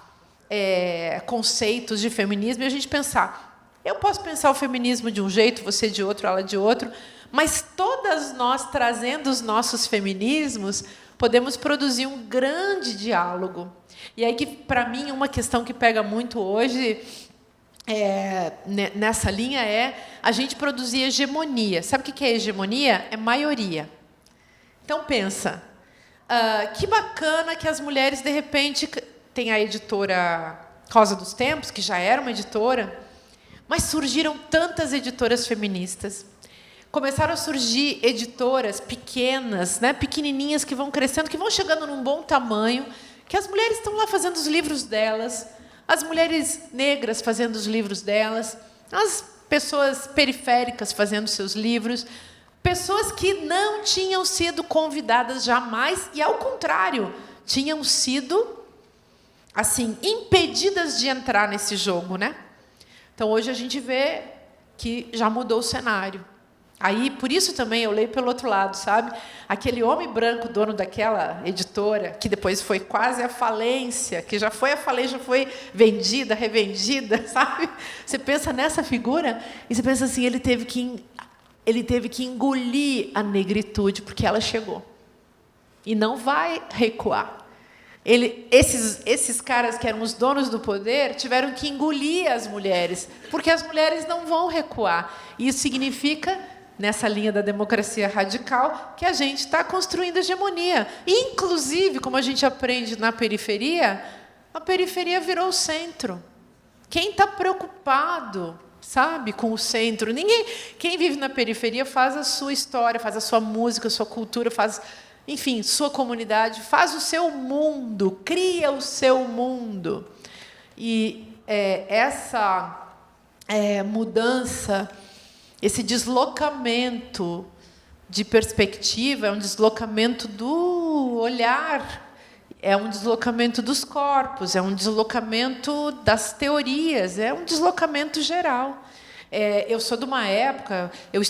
conceitos de feminismo e a gente pensar, eu posso pensar o feminismo de um jeito, você de outro, ela de outro, mas todas nós, trazendo os nossos feminismos, podemos produzir um grande diálogo. E aí, que para mim, uma questão que pega muito hoje nessa linha é a gente produzir hegemonia. Sabe o que é hegemonia? É maioria. Então, pensa, que bacana que as mulheres, de repente, tem a editora Rosa dos Tempos, que já era uma editora, mas surgiram tantas editoras feministas. Começaram a surgir editoras pequenas, né, pequenininhas, que vão crescendo, que vão chegando num bom tamanho, que as mulheres estão lá fazendo os livros delas, as mulheres negras fazendo os livros delas, as pessoas periféricas fazendo seus livros, pessoas que não tinham sido convidadas jamais e, ao contrário, tinham sido assim impedidas de entrar nesse jogo, né? Então, hoje a gente vê que já mudou o cenário. Aí, por isso também eu leio pelo outro lado, sabe? Aquele homem branco, dono daquela editora, que depois foi quase à falência, que já foi à falência, já foi vendida, revendida, sabe? Você pensa nessa figura e você pensa assim, ele teve que engolir a negritude, porque ela chegou. E não vai recuar. Esses caras que eram os donos do poder tiveram que engolir as mulheres, porque as mulheres não vão recuar. Isso significa, nessa linha da democracia radical, que a gente está construindo hegemonia. E, inclusive, como a gente aprende na periferia, a periferia virou o centro. Quem está preocupado, sabe, com o centro? Ninguém. Quem vive na periferia faz a sua história, faz a sua música, a sua cultura, faz enfim, sua comunidade, faz o seu mundo, cria o seu mundo. E essa mudança, esse deslocamento de perspectiva, é um deslocamento do olhar, é um deslocamento dos corpos, é um deslocamento das teorias, é um deslocamento geral. Eu sou de uma época, eu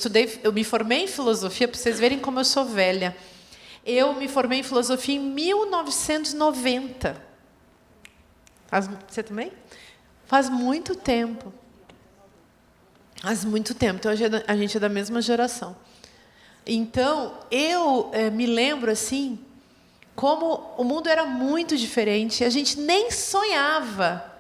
me formei em filosofia, para vocês verem como eu sou velha. Eu me formei em filosofia em 1990. Você também? Faz muito tempo. Faz muito tempo. Então, a gente é da mesma geração. Então, eu me lembro assim, como o mundo era muito diferente, a gente nem sonhava.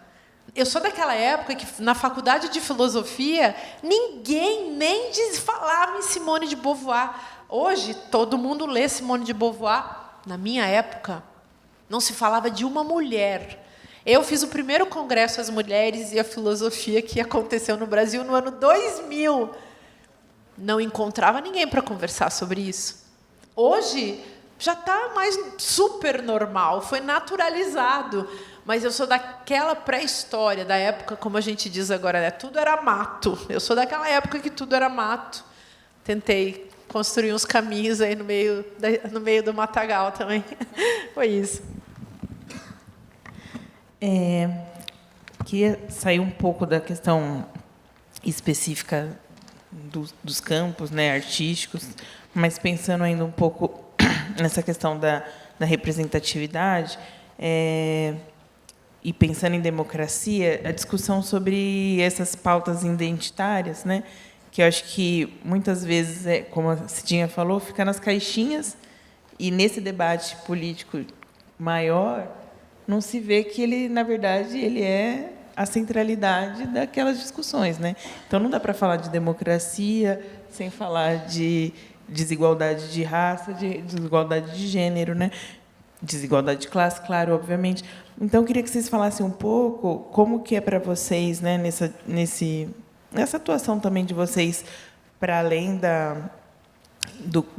Eu sou daquela época que, na faculdade de filosofia, ninguém nem falava em Simone de Beauvoir. Hoje, todo mundo lê Simone de Beauvoir. Na minha época, não se falava de uma mulher. Eu fiz o primeiro congresso às mulheres e a filosofia que aconteceu no Brasil no ano 2000. Não encontrava ninguém para conversar sobre isso. Hoje, já está mais super normal, foi naturalizado. Mas eu sou daquela pré-história, da época, como a gente diz agora, né? Tudo era mato. Eu sou daquela época que tudo era mato. Tentei construir uns caminhos aí no meio do matagal também. Foi isso. Queria sair um pouco da questão específica dos campos, né, artísticos, mas pensando ainda um pouco nessa questão da representatividade, e pensando em democracia, a discussão sobre essas pautas identitárias, né, que eu acho que muitas vezes, como a Cidinha falou, fica nas caixinhas, e nesse debate político maior não se vê que ele, na verdade, ele é a centralidade daquelas discussões, né? Então, não dá para falar de democracia sem falar de desigualdade de raça, de desigualdade de gênero, né? Desigualdade de classe, claro, obviamente. Então, eu queria que vocês falassem um pouco como que é para vocês, né, nessa atuação também de vocês, para além da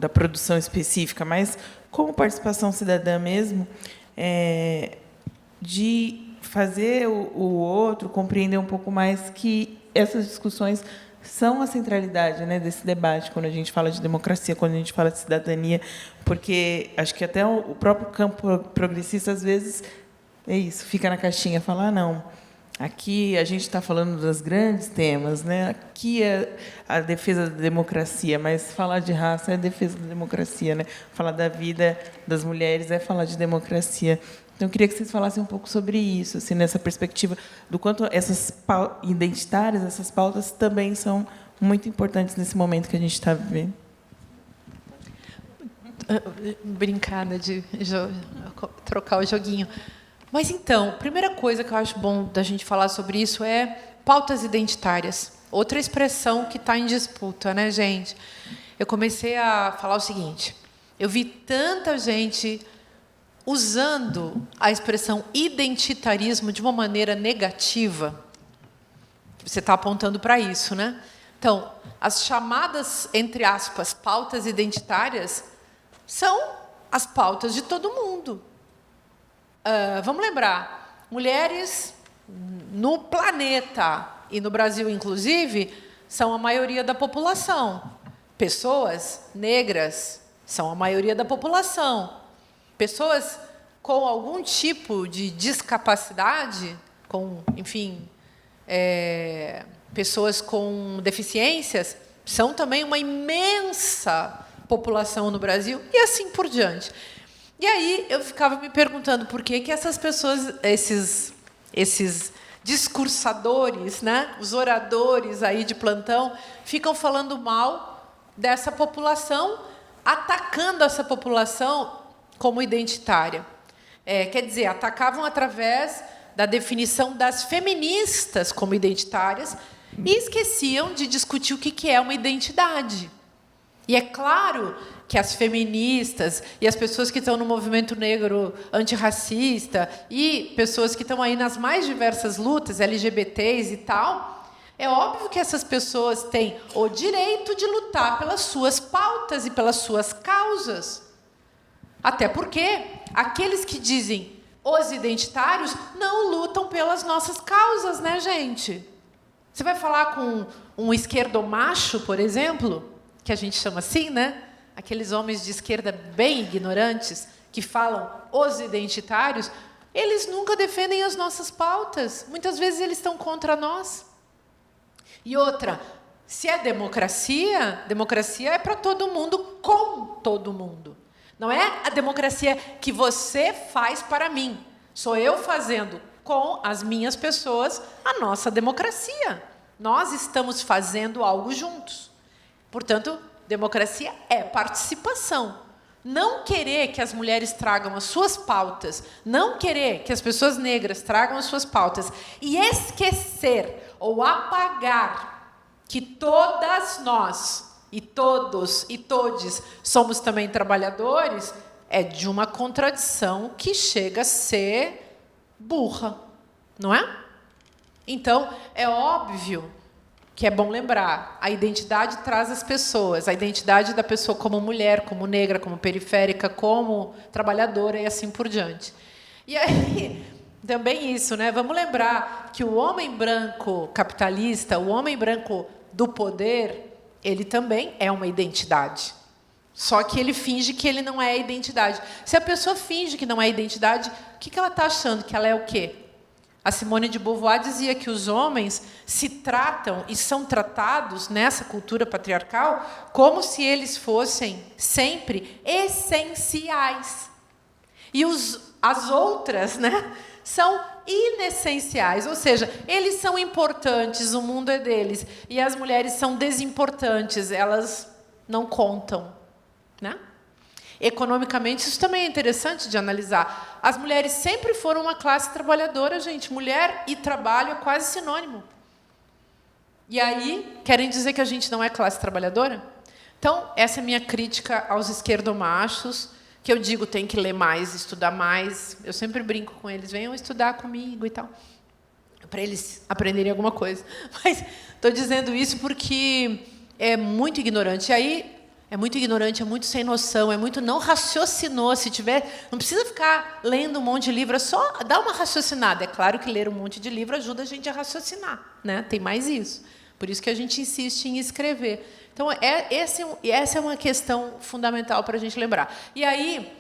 produção específica, mas como participação cidadã mesmo, de fazer o outro compreender um pouco mais que essas discussões são a centralidade, né, desse debate, quando a gente fala de democracia, quando a gente fala de cidadania, porque acho que até o próprio campo progressista, às vezes, fica na caixinha, fala, não, aqui a gente está falando dos grandes temas, né? Aqui é a defesa da democracia, mas falar de raça é a defesa da democracia, né? Falar da vida das mulheres é falar de democracia. Então, eu queria que vocês falassem um pouco sobre isso, assim, nessa perspectiva do quanto essas identitárias, essas pautas também são muito importantes nesse momento que a gente está vivendo. Brincada de trocar o joguinho. Mas, então, a primeira coisa que eu acho bom da gente falar sobre isso é pautas identitárias. Outra expressão que está em disputa, né, gente? Eu comecei a falar o seguinte, eu vi tanta gente usando a expressão identitarismo de uma maneira negativa. Você está apontando para isso, né? Então, as chamadas, entre aspas, pautas identitárias são as pautas de todo mundo. Vamos lembrar, mulheres no planeta, e no Brasil, inclusive, são a maioria da população. Pessoas negras são a maioria da população. Pessoas com algum tipo de discapacidade, enfim, pessoas com deficiências, são também uma imensa população no Brasil, e assim por diante. E aí eu ficava me perguntando por que essas pessoas, esses discursadores, né, os oradores aí de plantão, ficam falando mal dessa população, atacando essa população como identitária. Quer dizer, atacavam através da definição das feministas como identitárias e esqueciam de discutir o que é uma identidade. E é claro que as feministas e as pessoas que estão no movimento negro antirracista e pessoas que estão aí nas mais diversas lutas, LGBTs e tal, é óbvio que essas pessoas têm o direito de lutar pelas suas pautas e pelas suas causas. Até porque aqueles que dizem os identitários não lutam pelas nossas causas, né, gente? Você vai falar com um esquerdomacho, por exemplo, que a gente chama assim, né? Aqueles homens de esquerda bem ignorantes, que falam os identitários, eles nunca defendem as nossas pautas. Muitas vezes eles estão contra nós. E outra, se é democracia, democracia é para todo mundo, com todo mundo. Não é a democracia que você faz para mim. Sou eu fazendo com as minhas pessoas a nossa democracia. Nós estamos fazendo algo juntos. Portanto, democracia é participação. Não querer que as mulheres tragam as suas pautas, não querer que as pessoas negras tragam as suas pautas e esquecer ou apagar que todas nós, e todos e todes, somos também trabalhadores, é de uma contradição que chega a ser burra, não é? Então, é óbvio que é bom lembrar, a identidade traz as pessoas, a identidade da pessoa como mulher, como negra, como periférica, como trabalhadora e assim por diante. E aí, também isso, né? Vamos lembrar que o homem branco capitalista, o homem branco do poder, ele também é uma identidade. Só que ele finge que ele não é a identidade. Se a pessoa finge que não é identidade, o que ela está achando? Que ela é o quê? A Simone de Beauvoir dizia que os homens se tratam e são tratados nessa cultura patriarcal como se eles fossem sempre essenciais. E as outras, né, são inessenciais, ou seja, eles são importantes, o mundo é deles, e as mulheres são desimportantes, elas não contam, né? Economicamente, isso também é interessante de analisar. As mulheres sempre foram uma classe trabalhadora, gente. Mulher e trabalho é quase sinônimo. E aí, querem dizer que a gente não é classe trabalhadora? Então, essa é a minha crítica aos esquerdomachos, que eu digo, tem que ler mais, estudar mais. Eu sempre brinco com eles, venham estudar comigo e tal, para eles aprenderem alguma coisa. Mas estou dizendo isso porque é muito ignorante. E aí, é muito ignorante, é muito sem noção, é muito não raciocinou. Se tiver, não precisa ficar lendo um monte de livro, é só dar uma raciocinada. É claro que ler um monte de livro ajuda a gente a raciocinar, né? Tem mais isso. Por isso que a gente insiste em escrever. Então, essa é uma questão fundamental para a gente lembrar. E aí,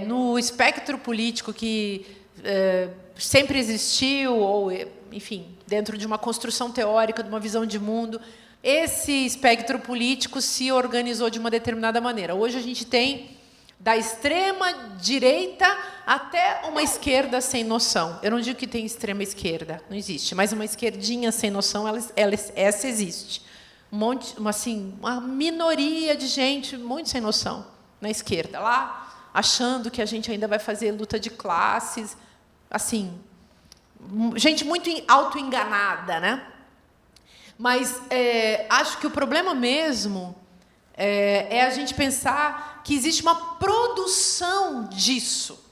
no espectro político que sempre existiu, ou, enfim, dentro de uma construção teórica, de uma visão de mundo, esse espectro político se organizou de uma determinada maneira. Hoje a gente tem da extrema direita até uma esquerda sem noção. Eu não digo que tem extrema esquerda, não existe, mas uma esquerdinha sem noção, essa existe. Uma minoria de gente muito sem noção na esquerda, lá achando que a gente ainda vai fazer luta de classes, assim, gente muito autoenganada, né? Mas acho que o problema mesmo é a gente pensar que existe uma produção disso.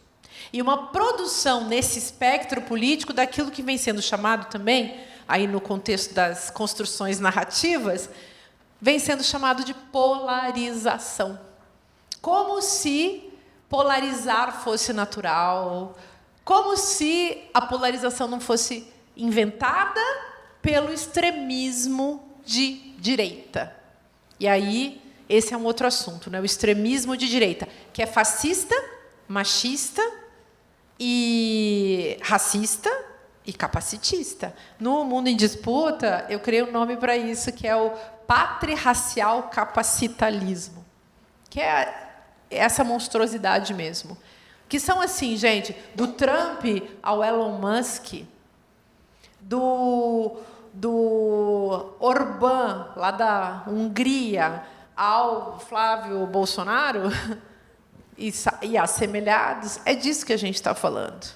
E uma produção nesse espectro político daquilo que vem sendo chamado também, aí no contexto das construções narrativas, vem sendo chamado de polarização. Como se polarizar fosse natural, como se a polarização não fosse inventada pelo extremismo de direita. E aí, esse é um outro assunto, né? O extremismo de direita, que é fascista, machista e racista e capacitista. No Mundo em Disputa, eu criei um nome para isso, que é o patrirracial capacitalismo, que é essa monstruosidade mesmo. Que são assim, gente, do Trump ao Elon Musk, do Orbán, lá da Hungria, ao Flávio Bolsonaro, e assemelhados, é disso que a gente está falando.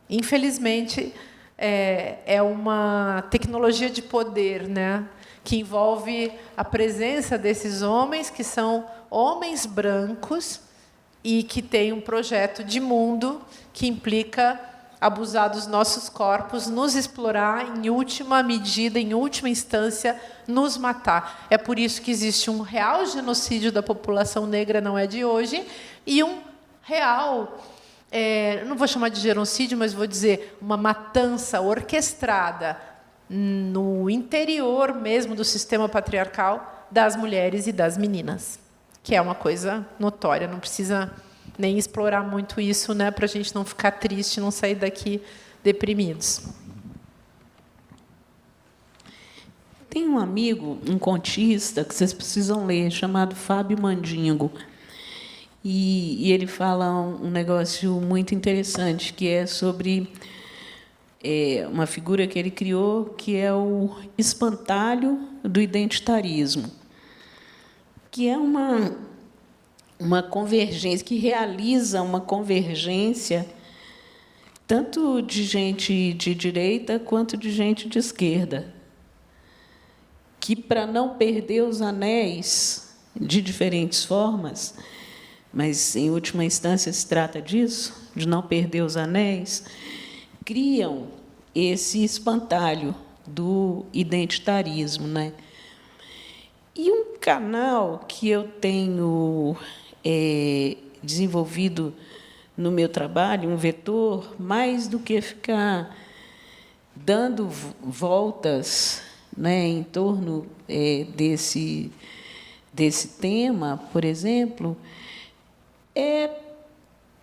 Infelizmente, é uma tecnologia de poder, né, que envolve a presença desses homens, que são homens brancos, e que têm um projeto de mundo que implica abusar dos nossos corpos, nos explorar, em última medida, em última instância, nos matar. É por isso que existe um real genocídio da população negra, não é de hoje, e um real, não vou chamar de genocídio, mas vou dizer uma matança orquestrada no interior mesmo do sistema patriarcal das mulheres e das meninas, que é uma coisa notória, não precisa nem explorar muito isso, né, para a gente não ficar triste, não sair daqui deprimidos. Tem um amigo, um contista, que vocês precisam ler, chamado Fábio Mandingo. E ele fala um negócio muito interessante, que é sobre uma figura que ele criou, que é o espantalho do identitarismo, que é uma convergência, que realiza uma convergência tanto de gente de direita quanto de gente de esquerda, que, para não perder os anéis de diferentes formas, mas, em última instância, se trata disso, de não perder os anéis, criam esse espantalho do identitarismo, né? E um canal que eu tenho desenvolvido no meu trabalho, um vetor, mais do que ficar dando voltas, né, em torno desse tema, por exemplo,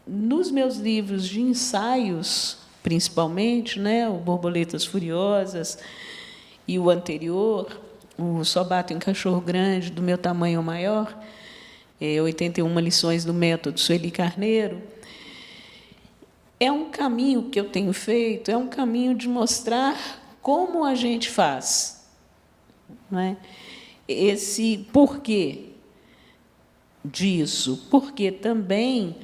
nos meus livros de ensaios, principalmente, né, o Borboletas Furiosas e o anterior, o Só Bato em Cachorro Grande, do Meu Tamanho ou Maior, 81 lições do método Sueli Carneiro, é um caminho que eu tenho feito, é um caminho de mostrar como a gente faz, não é? Esse porquê disso, porque também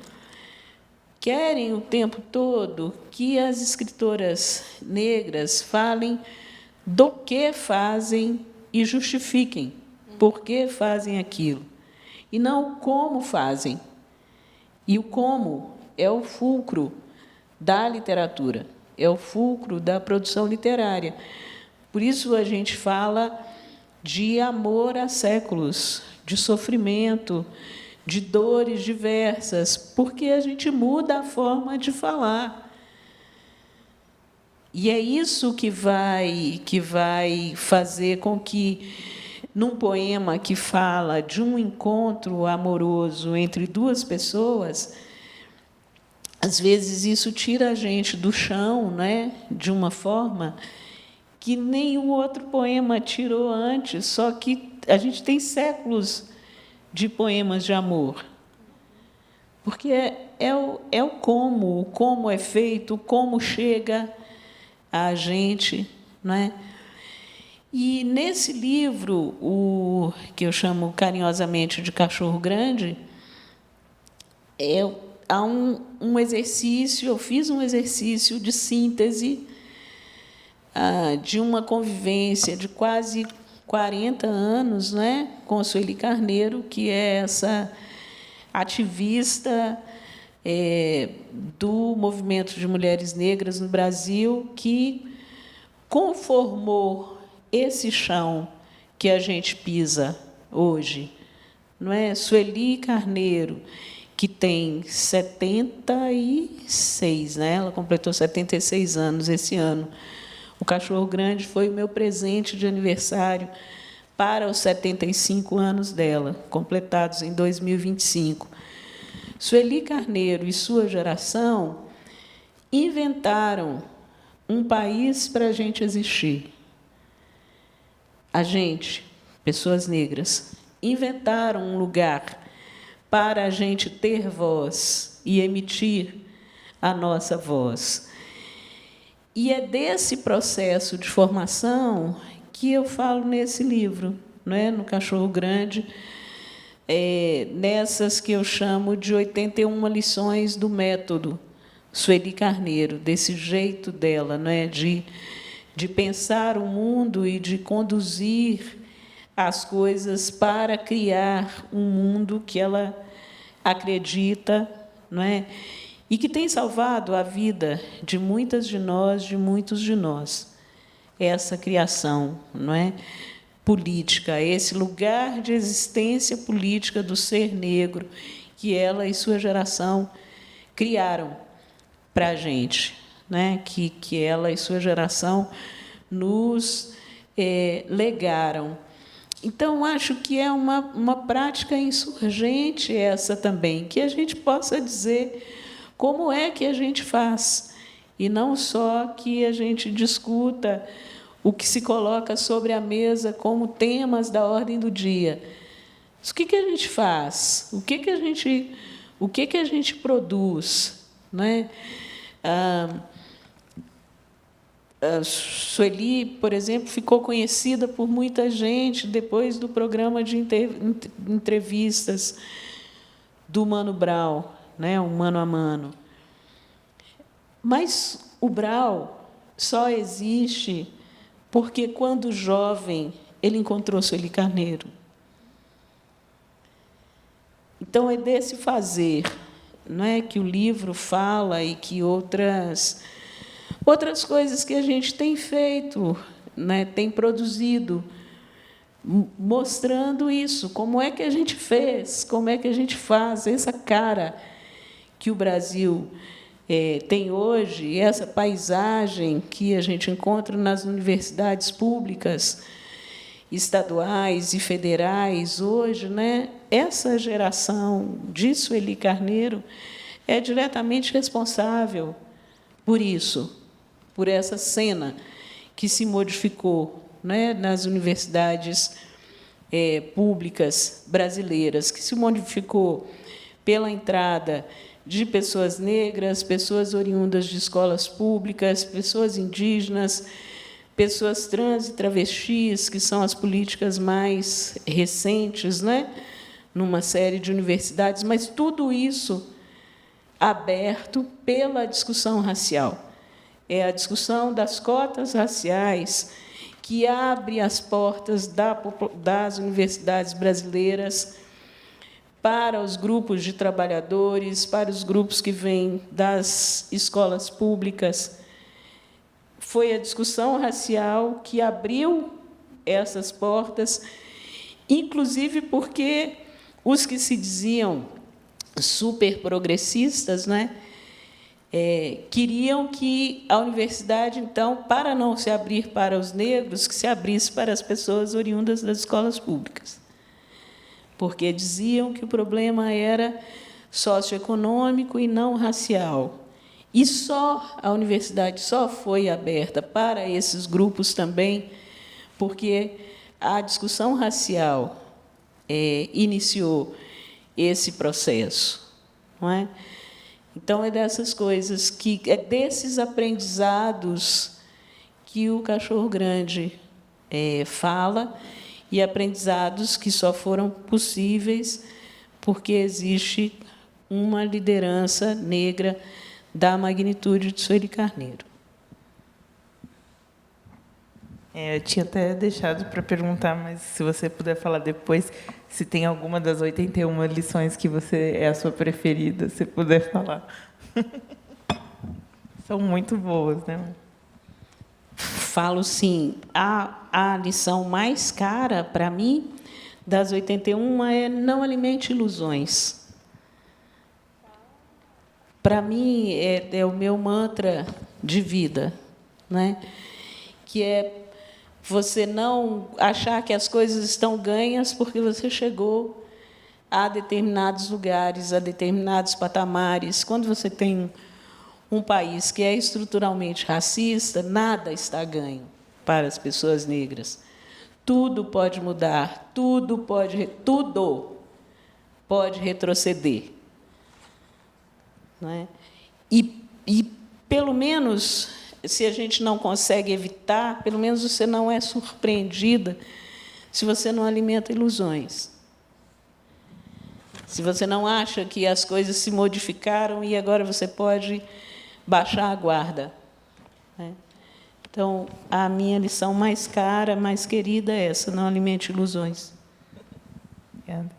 querem o tempo todo que as escritoras negras falem do que fazem e justifiquem por que fazem aquilo, e não o como fazem. E o como é o fulcro da literatura, é o fulcro da produção literária. Por isso a gente fala de amor há séculos, de sofrimento, de dores diversas, porque a gente muda a forma de falar. E é isso que vai fazer com que, num poema que fala de um encontro amoroso entre duas pessoas, às vezes isso tira a gente do chão, né, de uma forma que nenhum outro poema tirou antes, só que a gente tem séculos de poemas de amor. Porque é o como é feito, o como chega a gente, não é? E, nesse livro, o que eu chamo carinhosamente de Cachorro Grande, há um exercício, eu fiz um exercício de síntese de uma convivência de quase 40 anos, né, com a Sueli Carneiro, que é essa ativista do movimento de mulheres negras no Brasil, que conformou esse chão que a gente pisa hoje, não é? Sueli Carneiro, que tem 76, né? Ela completou 76 anos esse ano. O Cachorro Grande foi o meu presente de aniversário para os 75 anos dela, completados em 2025. Sueli Carneiro e sua geração inventaram um país para a gente existir. A gente, pessoas negras, inventaram um lugar para a gente ter voz e emitir a nossa voz. E é desse processo de formação que eu falo nesse livro, não é? No Cachorro Grande, nessas que eu chamo de 81 lições do método Sueli Carneiro, desse jeito dela, não é? De pensar o mundo e de conduzir as coisas para criar um mundo que ela acredita, não é? E que tem salvado a vida de muitas de nós, de muitos de nós. Essa criação, não é? Política, esse lugar de existência política do ser negro que ela e sua geração criaram para a gente, né? Que ela e sua geração nos legaram. Então, acho que é uma prática insurgente essa também, que a gente possa dizer como é que a gente faz, e não só que a gente discuta o que se coloca sobre a mesa como temas da ordem do dia. Mas o que a gente faz? O que a gente produz? Né? A Sueli, por exemplo, ficou conhecida por muita gente depois do programa de entrevistas do Mano Brown, né, o Mano a Mano. Mas o Brown só existe porque, quando jovem, ele encontrou Sueli Carneiro. Então, é desse fazer, não é, que o livro fala, e que outras coisas que a gente tem feito, né, tem produzido, mostrando isso, como é que a gente fez, como é que a gente faz, essa cara que o Brasil tem hoje, essa paisagem que a gente encontra nas universidades públicas, estaduais e federais hoje, né? Essa geração de Sueli Carneiro é diretamente responsável por isso, por essa cena que se modificou, né, nas universidades públicas brasileiras, que se modificou pela entrada de pessoas negras, pessoas oriundas de escolas públicas, pessoas indígenas, pessoas trans e travestis, que são as políticas mais recentes, né, numa série de universidades, mas tudo isso aberto pela discussão racial. É a discussão das cotas raciais que abre as portas das universidades brasileiras para os grupos de trabalhadores, para os grupos que vêm das escolas públicas. Foi a discussão racial que abriu essas portas, inclusive porque os que se diziam super progressistas, né, queriam que a universidade, então, para não se abrir para os negros, que se abrisse para as pessoas oriundas das escolas públicas, porque diziam que o problema era socioeconômico e não racial. E a universidade só foi aberta para esses grupos também, porque a discussão racial iniciou esse processo, não é? Então, é dessas coisas, é desses aprendizados que o Cachorro Grande fala, e aprendizados que só foram possíveis porque existe uma liderança negra da magnitude de Sueli Carneiro. Eu tinha até deixado para perguntar, mas se você puder falar depois, se tem alguma das 81 lições que é a sua preferida, se puder falar. São muito boas, né? Falo, sim. A lição mais cara, para mim, das 81, é: não alimente ilusões. Para mim, é o meu mantra de vida, né? Que é você não achar que as coisas estão ganhas porque você chegou a determinados lugares, a determinados patamares. Quando você tem um país que é estruturalmente racista, nada está ganho para as pessoas negras. Tudo pode mudar, tudo pode retroceder. Não é? E, pelo menos, se a gente não consegue evitar, pelo menos você não é surpreendida se você não alimenta ilusões. Se você não acha que as coisas se modificaram e agora você pode baixar a guarda. Então, a minha lição mais cara, mais querida é essa: não alimente ilusões. Obrigada.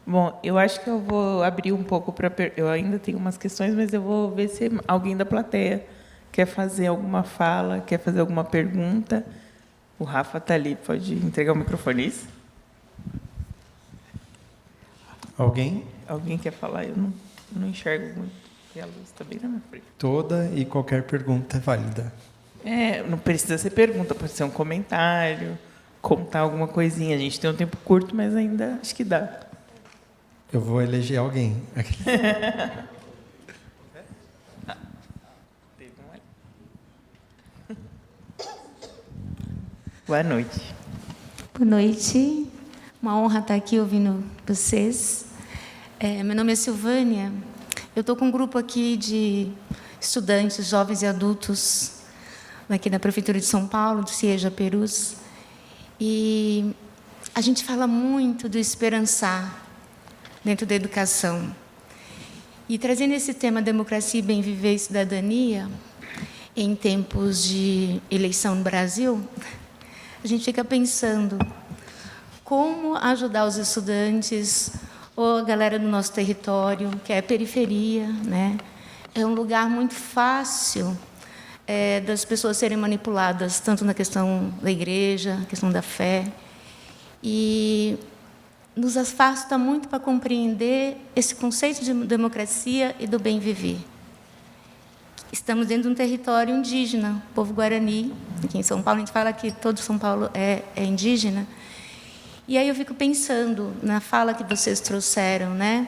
Bom, eu acho que eu vou abrir um pouco para... Eu ainda tenho umas questões, mas eu vou ver se alguém da plateia quer fazer alguma fala, quer fazer alguma pergunta. O Rafa está ali, pode entregar o microfone. Isso? Alguém? Alguém quer falar? Eu não enxergo muito. E a luz está bem na minha frente. Toda e qualquer pergunta é válida. Não precisa ser pergunta, pode ser um comentário, contar alguma coisinha. A gente tem um tempo curto, mas ainda acho que dá. Eu vou eleger alguém. Boa noite. Boa noite. Uma honra estar aqui ouvindo vocês. Meu nome é Silvânia. Eu estou com um grupo aqui de estudantes, jovens e adultos, aqui na Prefeitura de São Paulo, do CIEJA Perus. E a gente fala muito do esperançar dentro da educação. E trazendo esse tema democracia, bem viver e cidadania, em tempos de eleição no Brasil, a gente fica pensando como ajudar os estudantes ou a galera do nosso território, que é a periferia, né? É um lugar muito fácil das pessoas serem manipuladas, tanto na questão da igreja, na questão da fé, e nos afasta muito para compreender esse conceito de democracia e do bem viver. Estamos dentro de um território indígena, povo guarani. Aqui em São Paulo, a gente fala que todo São Paulo é indígena. E aí eu fico pensando na fala que vocês trouxeram, né?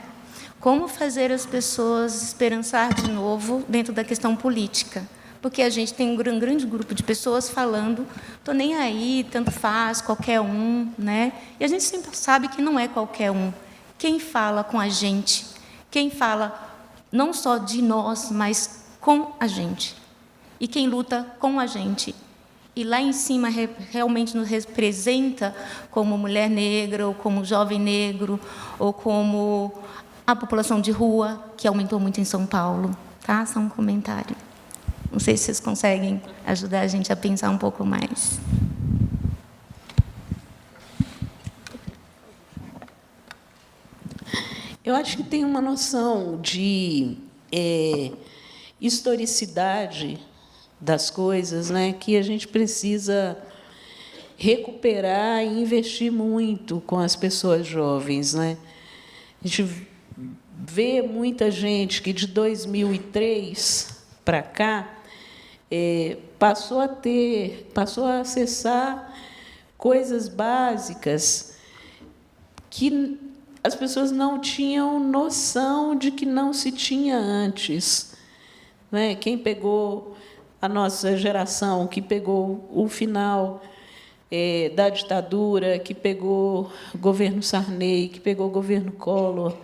Como fazer as pessoas esperançar de novo dentro da questão política? Porque a gente tem um grande grupo de pessoas falando, estou nem aí, tanto faz, qualquer um, né? E a gente sempre sabe que não é qualquer um. Quem fala com a gente, quem fala não só de nós, mas com a gente. E quem luta com a gente. E lá em cima realmente nos representa como mulher negra, ou como jovem negro, ou como a população de rua, que aumentou muito em São Paulo. Tá? Só um comentário. Não sei se vocês conseguem ajudar a gente a pensar um pouco mais. Eu acho que tem uma noção de historicidade das coisas, né, que a gente precisa recuperar e investir muito com as pessoas jovens, né? A gente vê muita gente que de 2003 para cá passou a acessar coisas básicas que as pessoas não tinham noção de que não se tinha antes, né? Quem pegou a nossa geração, que pegou o final da ditadura, que pegou o governo Sarney, que pegou o governo Collor,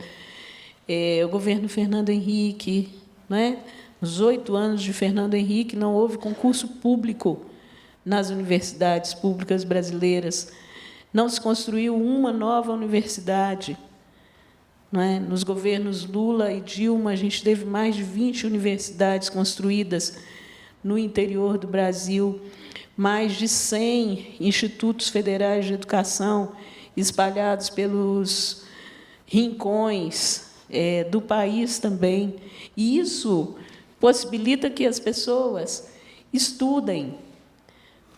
o governo Fernando Henrique, né? Os 8 anos de Fernando Henrique, não houve concurso público nas universidades públicas brasileiras, não se construiu uma nova universidade. Não é? Nos governos Lula e Dilma, a gente teve mais de 20 universidades construídas no interior do Brasil, mais de 100 institutos federais de educação espalhados pelos rincões do país também. E isso possibilita que as pessoas estudem,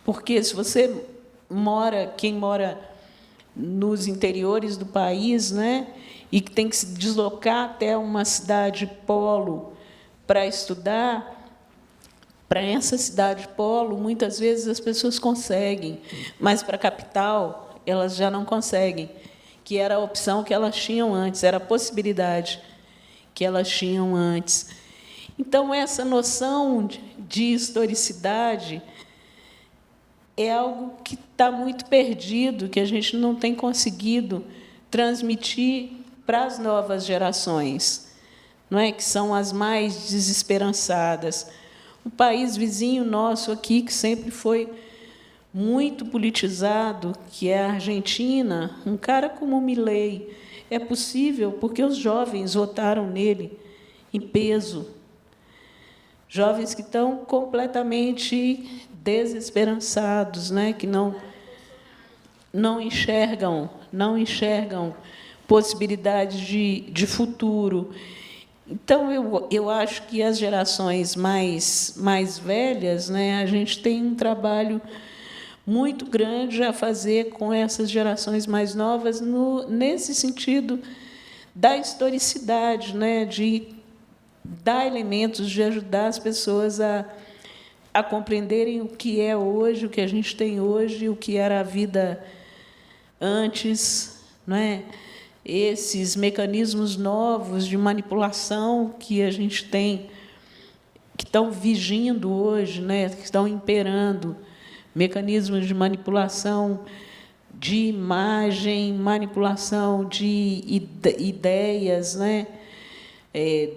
porque se você quem mora nos interiores do país, né, e que tem que se deslocar até uma cidade polo para estudar, para essa cidade polo, muitas vezes as pessoas conseguem, mas para a capital elas já não conseguem, que era a opção que elas tinham antes, era a possibilidade que elas tinham antes. Então, essa noção de historicidade é algo que está muito perdido, que a gente não tem conseguido transmitir para as novas gerações, não é? Que são as mais desesperançadas. O país vizinho nosso aqui, que sempre foi muito politizado, que é a Argentina, um cara como Milei, é possível porque os jovens votaram nele em peso. Jovens que estão completamente desesperançados, né? Que não enxergam possibilidades de futuro. Então, eu acho que as gerações mais velhas, né, a gente tem um trabalho muito grande a fazer com essas gerações mais novas, nesse sentido da historicidade, né, de dar elementos de ajudar as pessoas a compreenderem o que é hoje, o que a gente tem hoje, o que era a vida antes, não é? Esses mecanismos novos de manipulação que a gente tem, que estão vigindo hoje, né? Que estão imperando, mecanismos de manipulação de imagem, manipulação de ideias, né?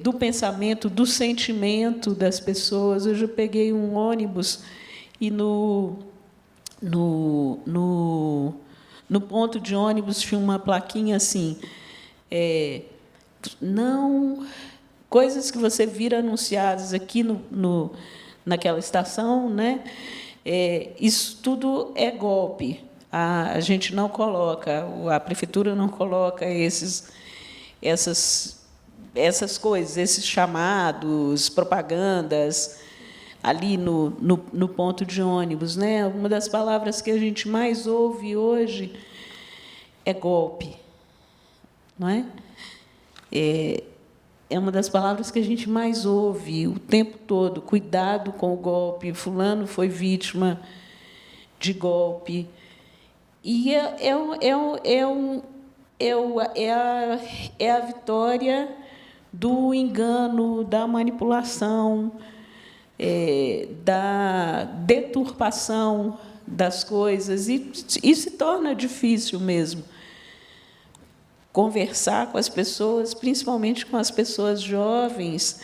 Do pensamento, do sentimento das pessoas. Hoje eu peguei um ônibus e no ponto de ônibus tinha uma plaquinha assim, não, coisas que você vira anunciadas aqui naquela estação, né? Isso tudo é golpe. A gente não coloca, a prefeitura não coloca essas coisas, esses chamados, propagandas ali no ponto de ônibus, né? Uma das palavras que a gente mais ouve hoje é golpe, não é? É uma das palavras que a gente mais ouve o tempo todo. Cuidado com o golpe. Fulano foi vítima de golpe. E é a vitória do engano, da manipulação, da deturpação das coisas, e se torna difícil mesmo conversar com as pessoas, principalmente com as pessoas jovens,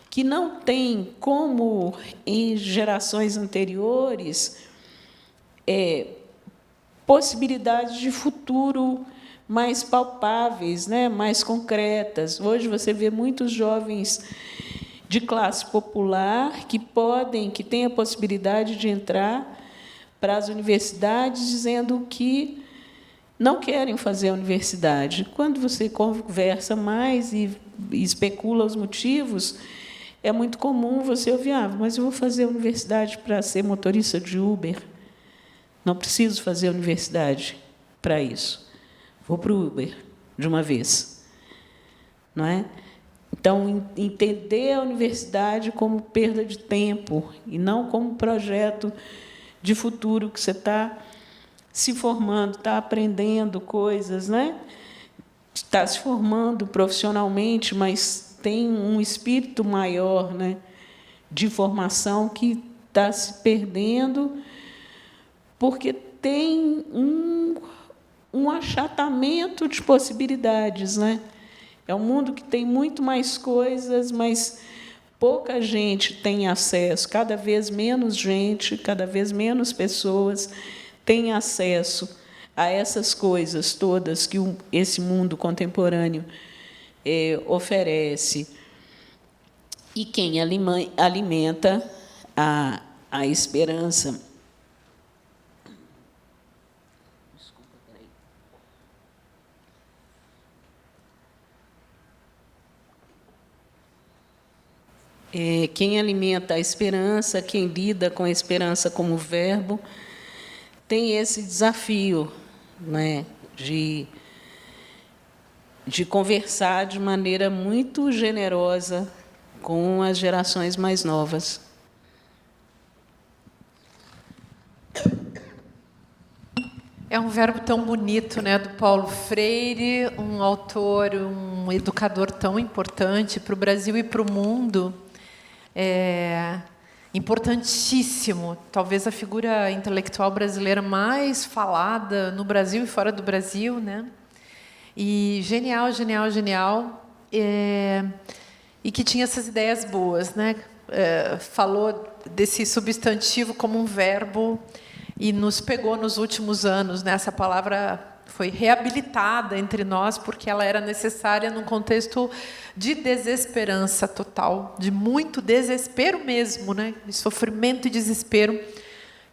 que não têm, como em gerações anteriores, possibilidades de futuro mais palpáveis, né, mais concretas. Hoje você vê muitos jovens de classe popular que têm a possibilidade de entrar para as universidades dizendo que não querem fazer a universidade. Quando você conversa mais e especula os motivos, é muito comum você ouvir: mas eu vou fazer a universidade para ser motorista de Uber. Não preciso fazer a universidade para isso. Vou para o Uber de uma vez. Não é? Então, entender a universidade como perda de tempo e não como projeto de futuro, que você está se formando, está aprendendo coisas, né? Está se formando profissionalmente, mas tem um espírito maior, né, de formação que está se perdendo, porque tem um achatamento de possibilidades, né? É um mundo que tem muito mais coisas, mas pouca gente tem acesso. Cada vez menos gente, cada vez menos pessoas têm acesso a essas coisas todas que esse mundo contemporâneo oferece. E quem alimenta a esperança. Quem alimenta a esperança, quem lida com a esperança como verbo, tem esse desafio, né, de conversar de maneira muito generosa com as gerações mais novas. É um verbo tão bonito, né, do Paulo Freire, um autor, um educador tão importante para o Brasil e para o mundo. Importantíssimo, talvez a figura intelectual brasileira mais falada no Brasil e fora do Brasil, né? E genial, genial, genial, e que tinha essas ideias boas, né? Falou desse substantivo como um verbo e nos pegou nos últimos anos, né? Essa palavra foi reabilitada entre nós porque ela era necessária num contexto de desesperança total, de muito desespero mesmo, né? De sofrimento e desespero,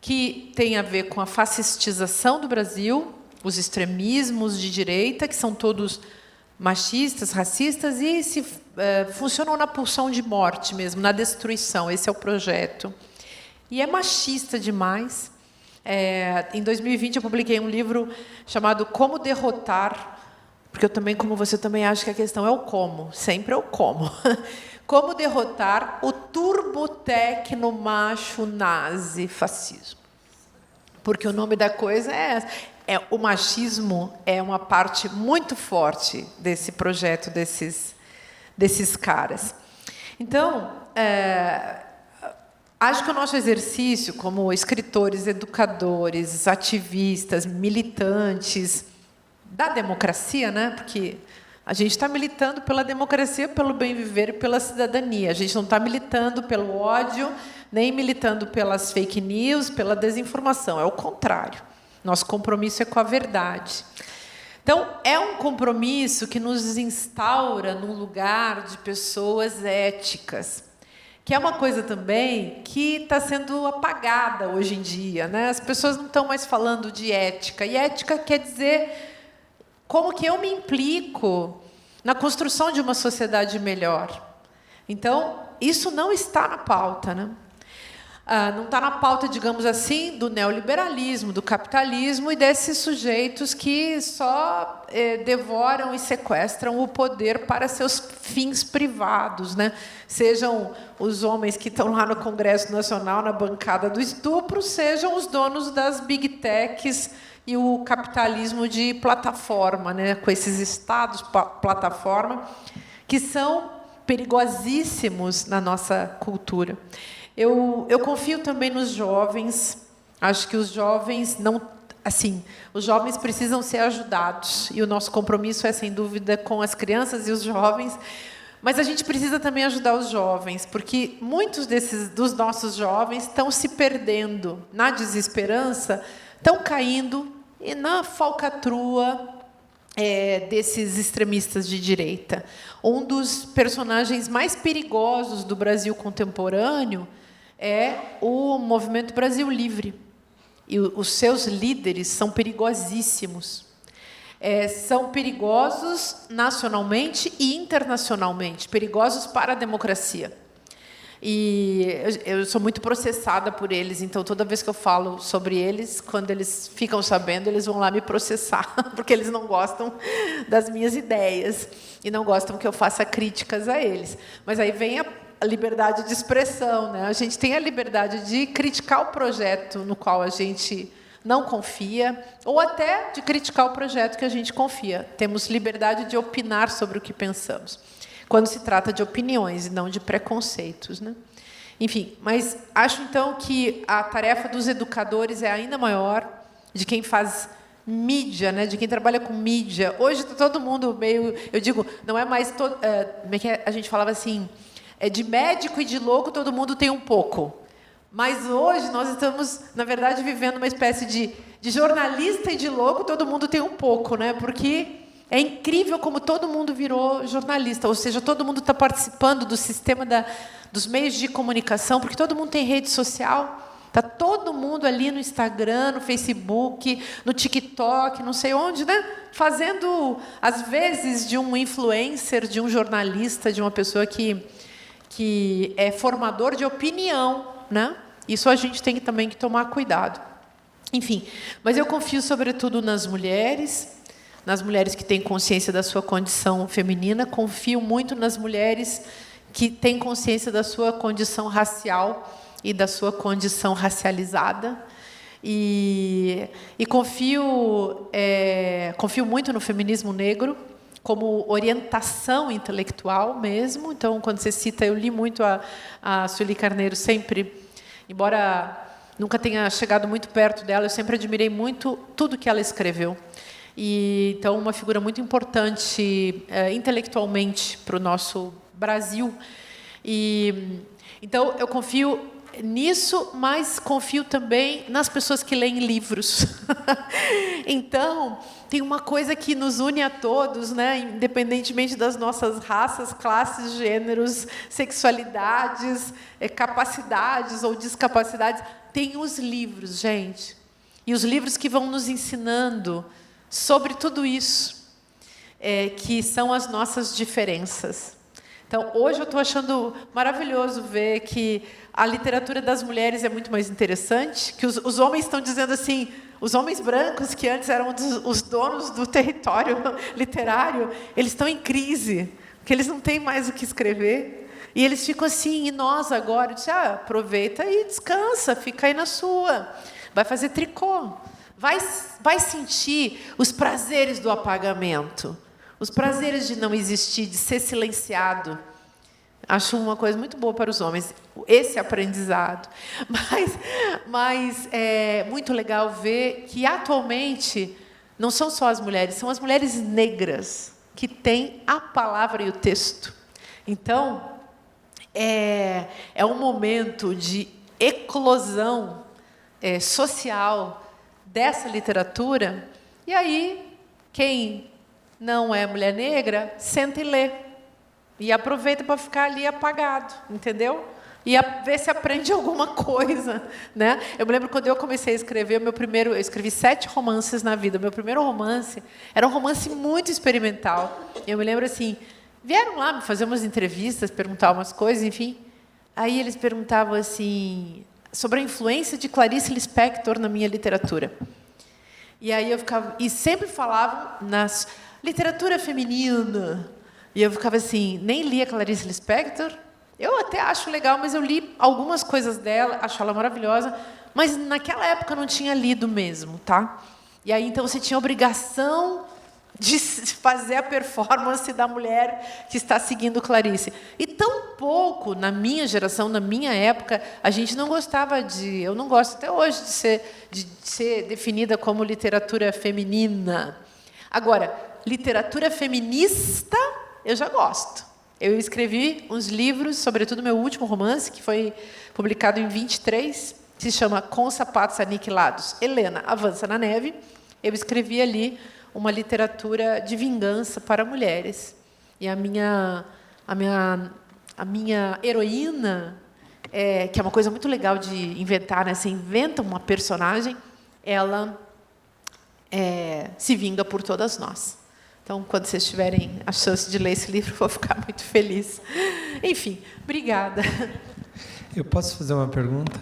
que tem a ver com a fascistização do Brasil, os extremismos de direita, que são todos machistas, racistas, e funcionam na pulsão de morte mesmo, na destruição. Esse é o projeto. E é machista demais. Em 2020, eu publiquei um livro chamado Como Derrotar, porque eu também, como você, também acho que a questão é o como, sempre é o como. Como derrotar o turbotecnomacho nazi fascismo. Porque o nome da coisa é essa. O machismo é uma parte muito forte desse projeto, desses caras. Então, acho que o nosso exercício, como escritores, educadores, ativistas, militantes da democracia, né? Porque a gente está militando pela democracia, pelo bem viver e pela cidadania. A gente não está militando pelo ódio, nem militando pelas fake news, pela desinformação. É o contrário. Nosso compromisso é com a verdade. Então, é um compromisso que nos instaura num lugar de pessoas éticas, que é uma coisa também que está sendo apagada hoje em dia, né? As pessoas não estão mais falando de ética. E ética quer dizer como que eu me implico na construção de uma sociedade melhor. Então, isso não está na pauta, né? Não está na pauta, digamos assim, do neoliberalismo, do capitalismo e desses sujeitos que só devoram e sequestram o poder para seus fins privados, né? Sejam os homens que estão lá no Congresso Nacional, na bancada do estupro, sejam os donos das big techs e o capitalismo de plataforma, né? Com esses estados plataforma, que são perigosíssimos na nossa cultura. Eu confio também nos jovens. Acho que os jovens não, assim, os jovens precisam ser ajudados e o nosso compromisso é sem dúvida com as crianças e os jovens. Mas a gente precisa também ajudar os jovens, porque muitos dos nossos jovens estão se perdendo na desesperança, estão caindo e na falcatrua desses extremistas de direita. Um dos personagens mais perigosos do Brasil contemporâneo é o Movimento Brasil Livre. E os seus líderes são perigosíssimos. São perigosos nacionalmente e internacionalmente, perigosos para a democracia. E eu sou muito processada por eles, então toda vez que eu falo sobre eles, quando eles ficam sabendo, eles vão lá me processar, porque eles não gostam das minhas ideias e não gostam que eu faça críticas a eles. Mas aí vem a liberdade de expressão, né? A gente tem a liberdade de criticar o projeto no qual a gente não confia, ou até de criticar o projeto que a gente confia. Temos liberdade de opinar sobre o que pensamos, quando se trata de opiniões e não de preconceitos, né? Enfim, mas acho, então, que a tarefa dos educadores é ainda maior, de quem faz mídia, né? De quem trabalha com mídia. Hoje está todo mundo meio... Eu digo, não é mais... como é que a gente falava assim? De médico e de louco, todo mundo tem um pouco. Mas hoje nós estamos, na verdade, vivendo uma espécie de jornalista e de louco, todo mundo tem um pouco, né? Porque é incrível como todo mundo virou jornalista, ou seja, todo mundo está participando do sistema dos meios de comunicação, porque todo mundo tem rede social, está todo mundo ali no Instagram, no Facebook, no TikTok, não sei onde, né? Fazendo, às vezes, de um influencer, de um jornalista, de uma pessoa que é formador de opinião, né? Isso a gente tem também que tomar cuidado. Enfim, mas eu confio, sobretudo, nas mulheres que têm consciência da sua condição feminina, confio muito nas mulheres que têm consciência da sua condição racial e da sua condição racializada. E confio muito no feminismo negro, como orientação intelectual mesmo. Então, quando você cita, eu li muito a Sueli Carneiro sempre, embora nunca tenha chegado muito perto dela, eu sempre admirei muito tudo que ela escreveu. E, então, uma figura muito importante intelectualmente para o nosso Brasil. E, então, eu confio nisso, mas confio também nas pessoas que leem livros. Então, tem uma coisa que nos une a todos, né? Independentemente das nossas raças, classes, gêneros, sexualidades, capacidades ou discapacidades, tem os livros, gente. E os livros que vão nos ensinando sobre tudo isso, que são as nossas diferenças. Então, hoje eu estou achando maravilhoso ver que a literatura das mulheres é muito mais interessante, que os homens estão dizendo assim, os homens brancos, que antes eram os donos do território literário, eles estão em crise, porque eles não têm mais o que escrever. E eles ficam assim, e nós agora? Eu disse, aproveita e descansa, fica aí na sua. Vai fazer tricô. Vai sentir os prazeres do apagamento. Os prazeres de não existir, de ser silenciado. Acho uma coisa muito boa para os homens, esse aprendizado. Mas é muito legal ver que, atualmente, não são só as mulheres, são as mulheres negras que têm a palavra e o texto. Então, é um momento de eclosão social dessa literatura. E aí, quem não é mulher negra, senta e lê. E aproveita para ficar ali apagado, entendeu? E ver se aprende alguma coisa, né? Eu me lembro quando eu comecei a escrever, eu escrevi 7 romances na vida. O meu primeiro romance era um romance muito experimental. Eu me lembro assim, vieram lá me fazer umas entrevistas, perguntar umas coisas, enfim. Aí eles perguntavam assim sobre a influência de Clarice Lispector na minha literatura. E aí eu ficava, e sempre falavam na literatura feminina. E eu ficava assim, nem lia Clarice Lispector. Eu até acho legal, mas eu li algumas coisas dela, acho ela maravilhosa, mas naquela época eu não tinha lido mesmo, tá? E aí, então, você tinha a obrigação de fazer a performance da mulher que está seguindo Clarice. E tão pouco, na minha geração, na minha época, a gente não gostava de... Eu não gosto até hoje de ser definida como literatura feminina. Agora, literatura feminista, eu já gosto. Eu escrevi uns livros, sobretudo meu último romance, que foi publicado em 23, se chama Com Sapatos Aniquilados. Helena avança na neve. Eu escrevi ali uma literatura de vingança para mulheres. E a minha heroína, que é uma coisa muito legal de inventar, né? Você inventa uma personagem, ela se vinga por todas nós. Então, quando vocês tiverem a chance de ler esse livro, eu vou ficar muito feliz. Enfim, obrigada. Eu posso fazer uma pergunta?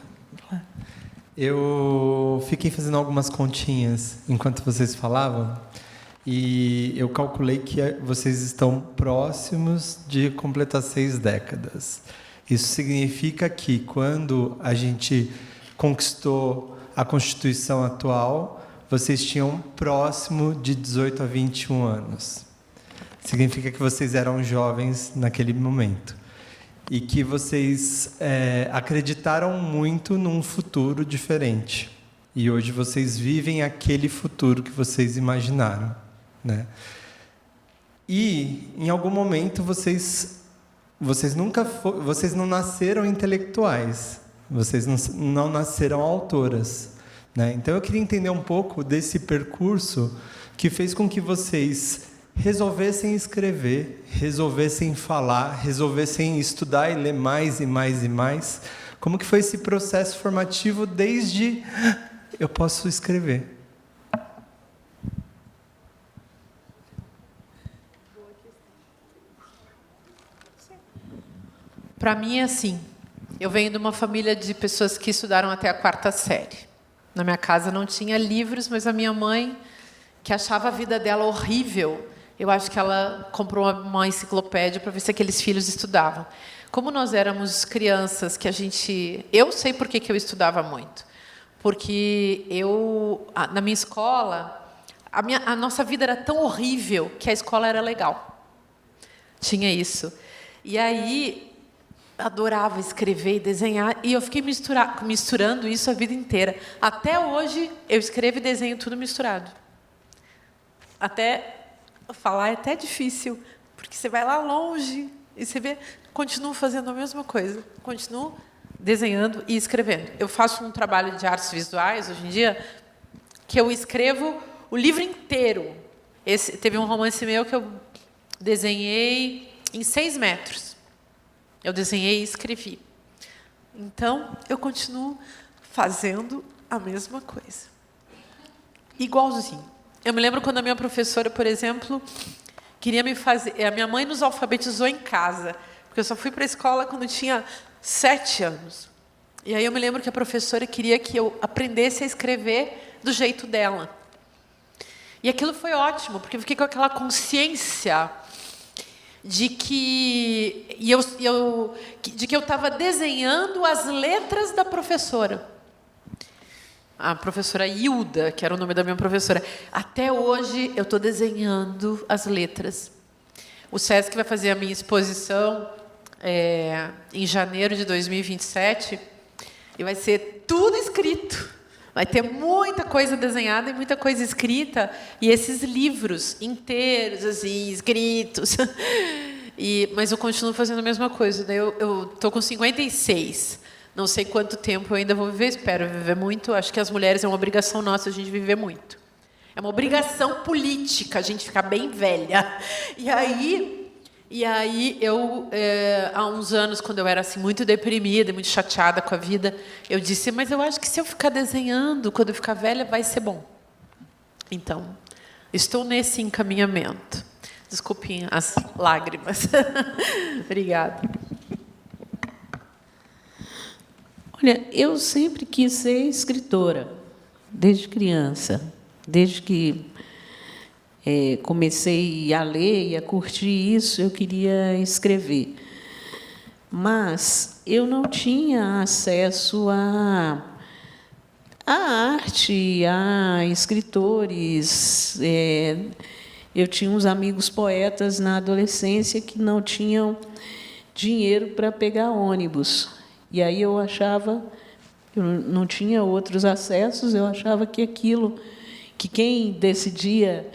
Eu fiquei fazendo algumas continhas enquanto vocês falavam e eu calculei que vocês estão próximos de completar 6 décadas. Isso significa que, quando a gente conquistou a Constituição atual, vocês tinham próximo de 18 a 21 anos. Significa que vocês eram jovens naquele momento. E que vocês acreditaram muito num futuro diferente. E hoje vocês vivem aquele futuro que vocês imaginaram, né? E, em algum momento, vocês não nasceram intelectuais. Vocês não nasceram autoras. Né? Então, eu queria entender um pouco desse percurso que fez com que vocês resolvessem escrever, resolvessem falar, resolvessem estudar e ler mais e mais e mais. Como que foi esse processo formativo desde eu posso escrever? Para mim é assim. Eu venho de uma família de pessoas que estudaram até a 4ª série. Na minha casa não tinha livros, mas a minha mãe, que achava a vida dela horrível, eu acho que ela comprou uma enciclopédia para ver se aqueles filhos estudavam. Como nós éramos crianças que eu sei por que eu estudava muito. Porque na minha escola, a nossa vida era tão horrível que a escola era legal. Tinha isso. E aí, adorava escrever e desenhar, e eu fiquei misturando isso a vida inteira. Até hoje, eu escrevo e desenho tudo misturado. Até falar é até difícil, porque você vai lá longe e você vê, continuo fazendo a mesma coisa, continuo desenhando e escrevendo. Eu faço um trabalho de artes visuais, hoje em dia, que eu escrevo o livro inteiro. Teve um romance meu que eu desenhei em 6 metros. Eu desenhei e escrevi. Então, eu continuo fazendo a mesma coisa. Igualzinho. Eu me lembro quando a minha professora, por exemplo, queria me fazer... A minha mãe nos alfabetizou em casa, porque eu só fui para a escola quando eu tinha 7 anos. E aí eu me lembro que a professora queria que eu aprendesse a escrever do jeito dela. E aquilo foi ótimo, porque eu fiquei com aquela consciência de que eu estava desenhando as letras da professora. A professora Hilda, que era o nome da minha professora. Até hoje, eu estou desenhando as letras. O SESC vai fazer a minha exposição em janeiro de 2027 e vai ser tudo escrito. Vai ter muita coisa desenhada e muita coisa escrita, e esses livros inteiros, assim, escritos. Mas eu continuo fazendo a mesma coisa. Daí eu estou com 56. Não sei quanto tempo eu ainda vou viver, espero viver muito. Acho que as mulheres, é uma obrigação nossa a gente viver muito. É uma obrigação política a gente ficar bem velha. E aí eu, há uns anos, quando eu era assim, muito deprimida, muito chateada com a vida, eu disse, mas eu acho que se eu ficar desenhando, quando eu ficar velha, vai ser bom. Então, estou nesse encaminhamento. Desculpem as lágrimas. Obrigada. Olha, eu sempre quis ser escritora, desde criança, desde que comecei a ler e a curtir isso, eu queria escrever. Mas eu não tinha acesso à arte, a escritores. Eu tinha uns amigos poetas na adolescência que não tinham dinheiro para pegar ônibus. E aí eu achava, eu não tinha outros acessos, eu achava que quem decidia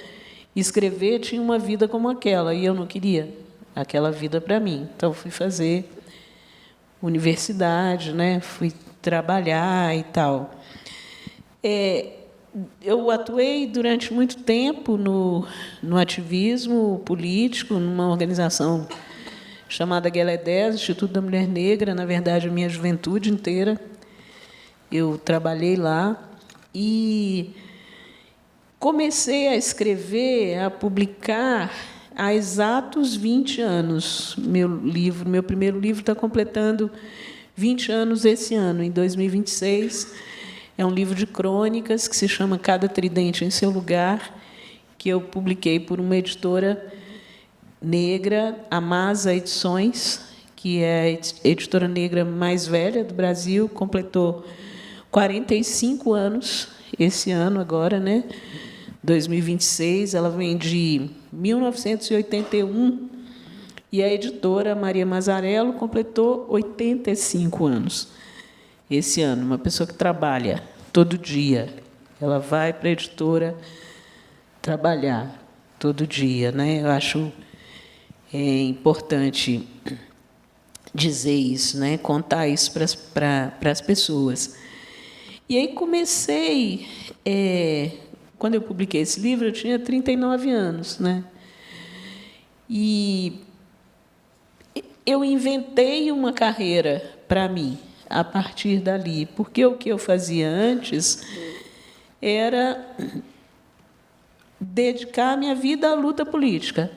escrever tinha uma vida como aquela, e eu não queria aquela vida para mim. Então, fui fazer universidade, né? Fui trabalhar e tal. Eu atuei durante muito tempo no ativismo político, numa organização chamada Gueledés, Instituto da Mulher Negra, na verdade, a minha juventude inteira. Eu trabalhei lá e comecei a escrever, a publicar há exatos 20 anos. Meu primeiro livro está completando 20 anos esse ano, em 2026. É um livro de crônicas que se chama Cada Tridente em Seu Lugar, que eu publiquei por uma editora negra, a Masa Edições, que é a editora negra mais velha do Brasil, completou 45 anos esse ano agora, né? 2026, ela vem de 1981, e a editora Maria Mazzarello completou 85 anos esse ano. Uma pessoa que trabalha todo dia, ela vai para a editora trabalhar todo dia, né? Eu acho importante dizer isso, né? Contar isso para as pessoas. E aí comecei, quando eu publiquei esse livro, eu tinha 39 anos, né? E eu inventei uma carreira para mim a partir dali, porque o que eu fazia antes era dedicar a minha vida à luta política.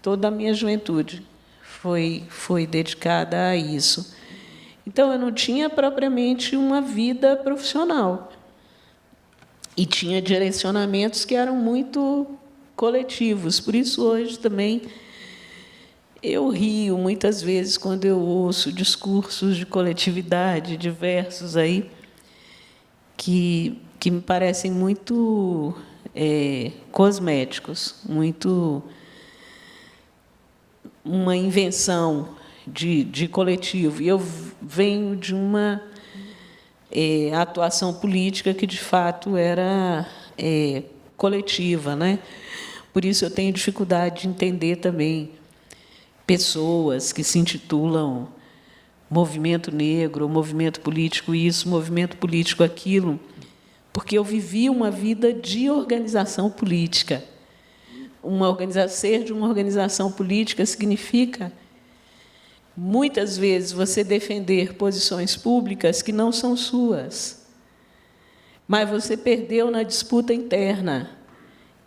Toda a minha juventude foi dedicada a isso. Então, eu não tinha propriamente uma vida profissional. E tinha direcionamentos que eram muito coletivos. Por isso, hoje, também, eu rio muitas vezes quando eu ouço discursos de coletividade diversos aí, que me parecem muito cosméticos, muito uma invenção de coletivo. E eu venho de uma atuação política que, de fato, era coletiva, né? Por isso, eu tenho dificuldade de entender também pessoas que se intitulam movimento negro, movimento político isso, movimento político aquilo, porque eu vivi uma vida de organização política. Ser de uma organização política significa, muitas vezes, você defender posições públicas que não são suas, mas você perdeu na disputa interna,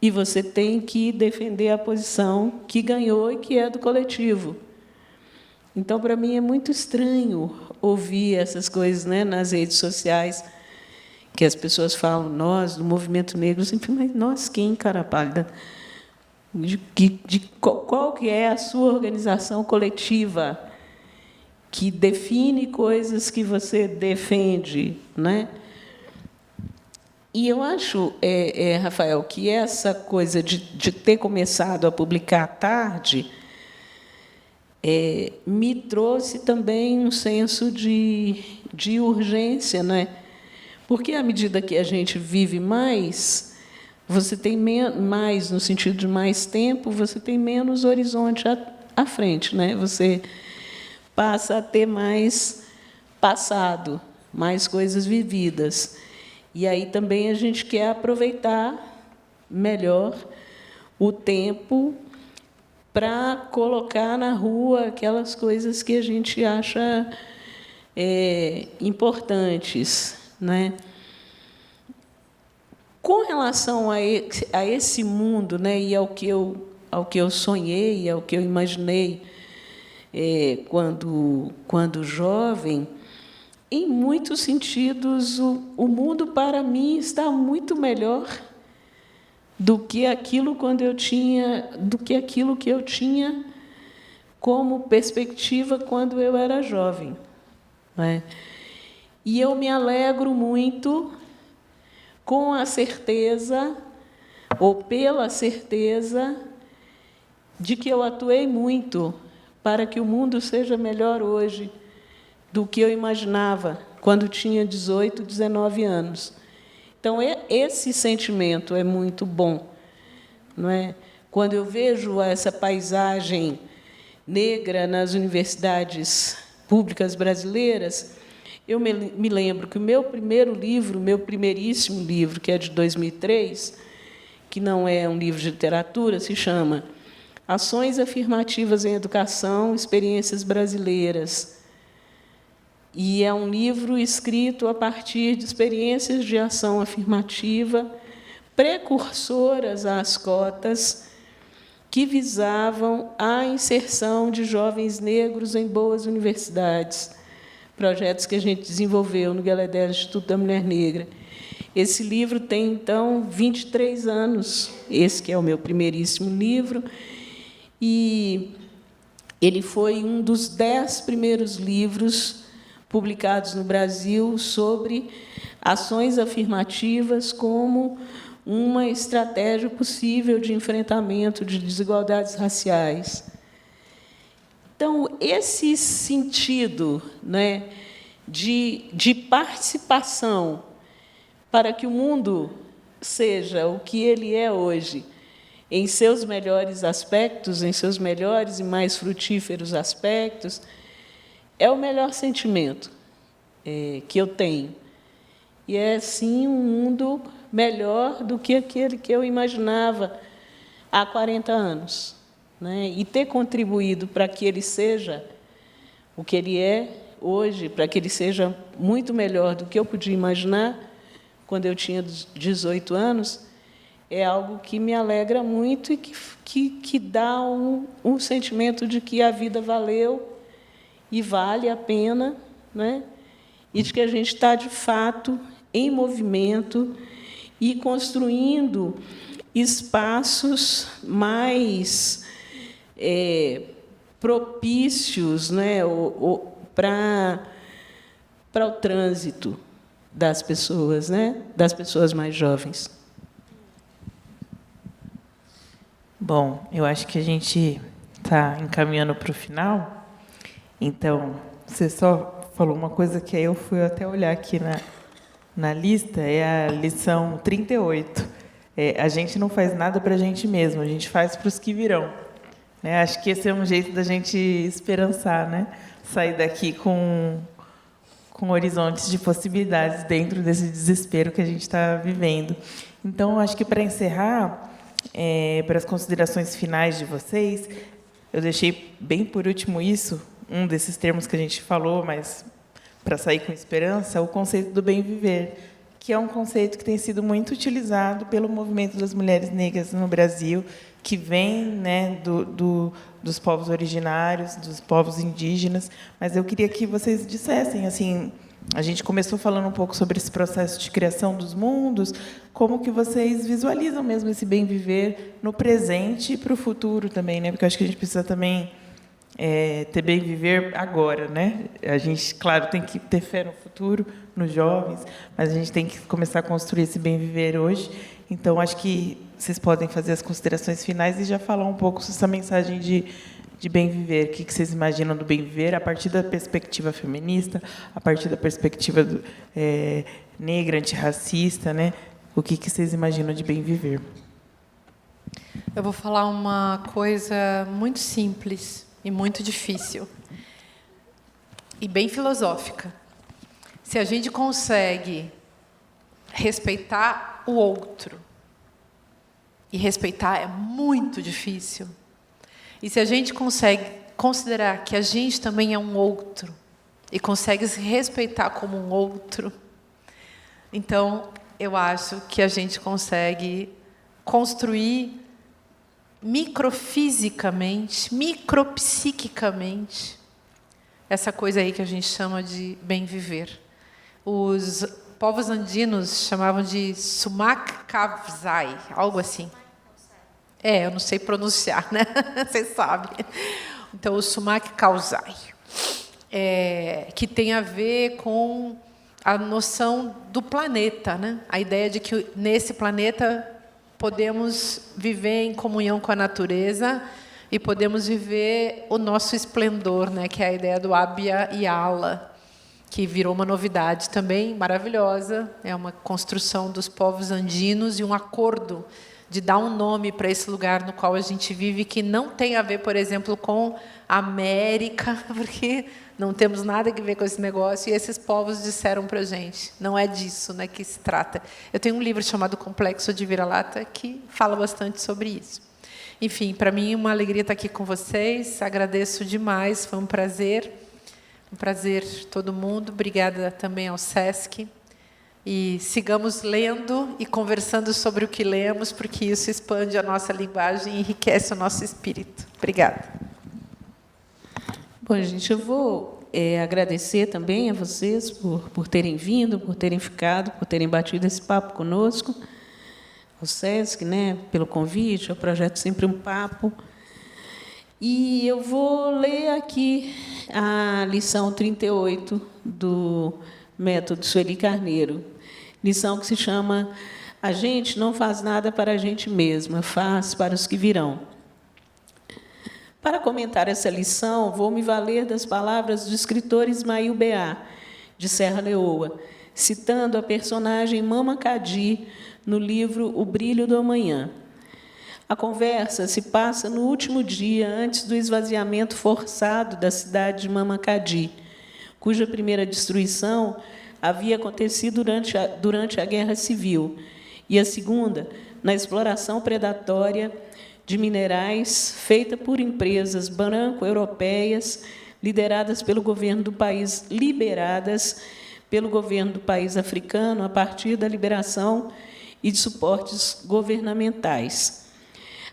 e você tem que defender a posição que ganhou e que é do coletivo. Então, para mim, é muito estranho ouvir essas coisas, né, nas redes sociais, que as pessoas falam, nós, do movimento negro, sempre, mas nós quem, cara pálida? qual que é a sua organização coletiva que define coisas que você defende, né? E eu acho, Rafael, que essa coisa de ter começado a publicar tarde me trouxe também um senso de urgência, né? Porque, à medida que a gente vive mais, você tem mais, no sentido de mais tempo, você tem menos horizonte à frente, né? Você passa a ter mais passado, mais coisas vividas. E aí também a gente quer aproveitar melhor o tempo para colocar na rua aquelas coisas que a gente acha importantes, né? Com relação a esse mundo, né, e ao que eu sonhei, ao que eu imaginei quando jovem, em muitos sentidos, o mundo, para mim, está muito melhor do que aquilo que eu tinha como perspectiva quando eu era jovem, né? E eu me alegro muito com a certeza, ou pela certeza, de que eu atuei muito para que o mundo seja melhor hoje do que eu imaginava quando tinha 18, 19 anos. Então, esse sentimento é muito bom, não é? Quando eu vejo essa paisagem negra nas universidades públicas brasileiras, eu me lembro que o meu primeiro livro, meu primeiríssimo livro, que é de 2003, que não é um livro de literatura, se chama Ações Afirmativas em Educação, Experiências Brasileiras. E é um livro escrito a partir de experiências de ação afirmativa precursoras às cotas, que visavam a inserção de jovens negros em boas universidades, projetos que a gente desenvolveu no Gallaudet, Instituto da Mulher Negra. Esse livro tem, então, 23 anos, esse que é o meu primeiríssimo livro, e ele foi um dos 10 primeiros livros publicados no Brasil sobre ações afirmativas como uma estratégia possível de enfrentamento de desigualdades raciais. Então, esse sentido, né, de participação para que o mundo seja o que ele é hoje, em seus melhores aspectos, em seus melhores e mais frutíferos aspectos, é o melhor sentimento que eu tenho. E é, sim, um mundo melhor do que aquele que eu imaginava há 40 anos. Né? E ter contribuído para que ele seja o que ele é hoje, para que ele seja muito melhor do que eu podia imaginar quando eu tinha 18 anos, é algo que me alegra muito e que dá um sentimento de que a vida valeu e vale a pena, né? E de que a gente está, de fato, em movimento e construindo espaços mais propícios, né, para o trânsito das pessoas, né, das pessoas mais jovens. Bom, eu acho que a gente está encaminhando para o final. Então, você só falou uma coisa que aí eu fui até olhar aqui na lista, é a lição 38. A gente não faz nada para a gente mesmo, a gente faz para os que virão. Né? Acho que esse é um jeito da gente esperançar, né? Sair daqui com horizontes de possibilidades dentro desse desespero que a gente está vivendo. Então, acho que, para encerrar, para as considerações finais de vocês, eu deixei bem por último isso, um desses termos que a gente falou, mas para sair com esperança, o conceito do bem viver, que é um conceito que tem sido muito utilizado pelo movimento das mulheres negras no Brasil, que vem, né, dos povos originários, dos povos indígenas. Mas eu queria que vocês dissessem, assim, A gente começou falando um pouco sobre esse processo de criação dos mundos, como que vocês visualizam mesmo esse bem viver no presente e para o futuro também, né? Porque eu acho que a gente precisa também ter bem viver agora, né? A gente, claro, tem que ter fé no futuro, nos jovens, mas a gente tem que começar a construir esse bem viver hoje. Então, acho que vocês podem fazer as considerações finais e já falar um pouco sobre essa mensagem de bem viver. O que vocês imaginam do bem viver a partir da perspectiva feminista, a partir da perspectiva negra, antirracista, né? O que vocês imaginam de bem viver? Eu vou falar uma coisa muito simples e muito difícil e bem filosófica. Se a gente consegue respeitar o outro, e respeitar é muito difícil, e se a gente consegue considerar que a gente também é um outro e consegue se respeitar como um outro, então eu acho que a gente consegue construir microfisicamente, micropsiquicamente, essa coisa aí que a gente chama de bem viver. Os povos andinos chamavam de sumak kavzai, algo assim. Eu não sei pronunciar, né? Vocês sabem. Então, o sumak kavzai, que tem a ver com a noção do planeta, né? A ideia de que nesse planeta podemos viver em comunhão com a natureza e podemos viver o nosso esplendor, né? Que é a ideia do Abya Yala, que virou uma novidade também maravilhosa. É uma construção dos povos andinos e um acordo de dar um nome para esse lugar no qual a gente vive, que não tem a ver, por exemplo, com a América, porque não temos nada a ver com esse negócio, e esses povos disseram para a gente, não é disso, né, que se trata. Eu tenho um livro chamado Complexo de Vira-Lata, que fala bastante sobre isso. Enfim, para mim, uma alegria estar aqui com vocês, agradeço demais, foi um prazer todo mundo, obrigada também ao SESC, e sigamos lendo e conversando sobre o que lemos, porque isso expande a nossa linguagem e enriquece o nosso espírito. Obrigada. Bom, gente, eu vou agradecer também a vocês por terem vindo, por terem ficado, por terem batido esse papo conosco, ao SESC, né, pelo convite, ao projeto Sempre um Papo. E eu vou ler aqui a lição 38 do Método Sueli Carneiro, lição que se chama A gente não faz nada para a gente mesma, faz para os que virão. Para comentar essa lição, vou me valer das palavras do escritor Ismael Beá, de Serra Leoa, citando a personagem Mama Cadi no livro O Brilho do Amanhã. A conversa se passa no último dia antes do esvaziamento forçado da cidade de Mama Cadi, cuja primeira destruição havia acontecido durante a Guerra Civil, e a segunda, na exploração predatória de minerais feita por empresas branco-europeias liberadas pelo governo do país africano a partir da liberação e de suportes governamentais.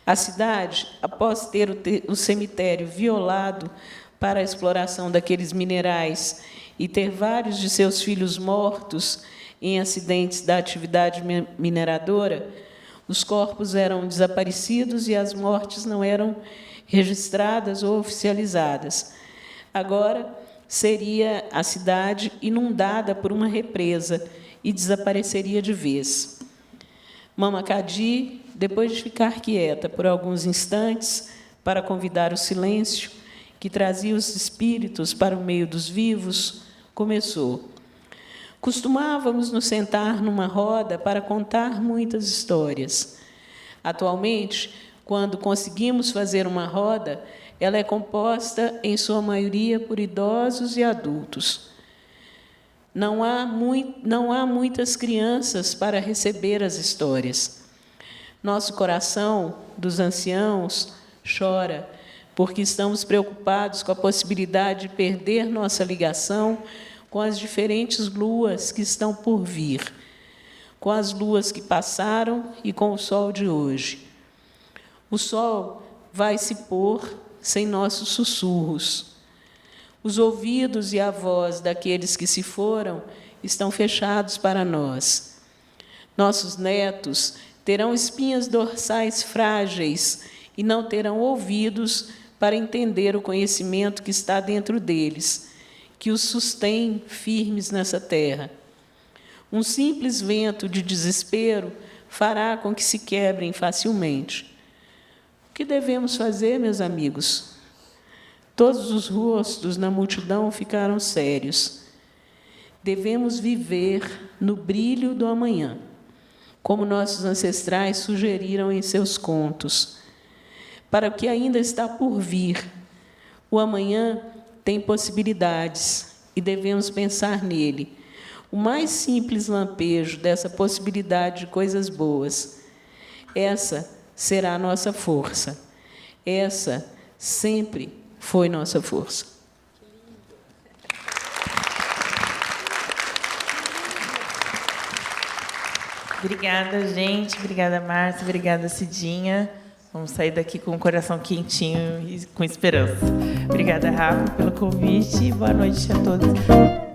A cidade, após ter o cemitério violado para a exploração daqueles minerais e ter vários de seus filhos mortos em acidentes da atividade mineradora, os corpos eram desaparecidos e as mortes não eram registradas ou oficializadas. Agora, seria a cidade inundada por uma represa e desapareceria de vez. Mama Cadi, depois de ficar quieta por alguns instantes para convidar o silêncio que trazia os espíritos para o meio dos vivos, começou. Costumávamos nos sentar numa roda para contar muitas histórias. Atualmente, quando conseguimos fazer uma roda, ela é composta, em sua maioria, por idosos e adultos. Não há muitas crianças para receber as histórias. Nosso coração, dos anciãos, chora, porque estamos preocupados com a possibilidade de perder nossa ligação com as diferentes luas que estão por vir, com as luas que passaram e com o sol de hoje. O sol vai se pôr sem nossos sussurros. Os ouvidos e a voz daqueles que se foram estão fechados para nós. Nossos netos terão espinhas dorsais frágeis e não terão ouvidos para entender o conhecimento que está dentro deles, que os sustém firmes nessa terra. Um simples vento de desespero fará com que se quebrem facilmente. O que devemos fazer, meus amigos? Todos os rostos na multidão ficaram sérios. Devemos viver no brilho do amanhã, como nossos ancestrais sugeriram em seus contos. Para o que ainda está por vir, o amanhã tem possibilidades e devemos pensar nele. O mais simples lampejo dessa possibilidade de coisas boas. Essa será a nossa força. Essa sempre foi nossa força. Obrigada, gente. Obrigada, Márcia. Obrigada, Cidinha. Vamos sair daqui com o coração quentinho e com esperança. Obrigada, Rafa, pelo convite. Boa noite a todos.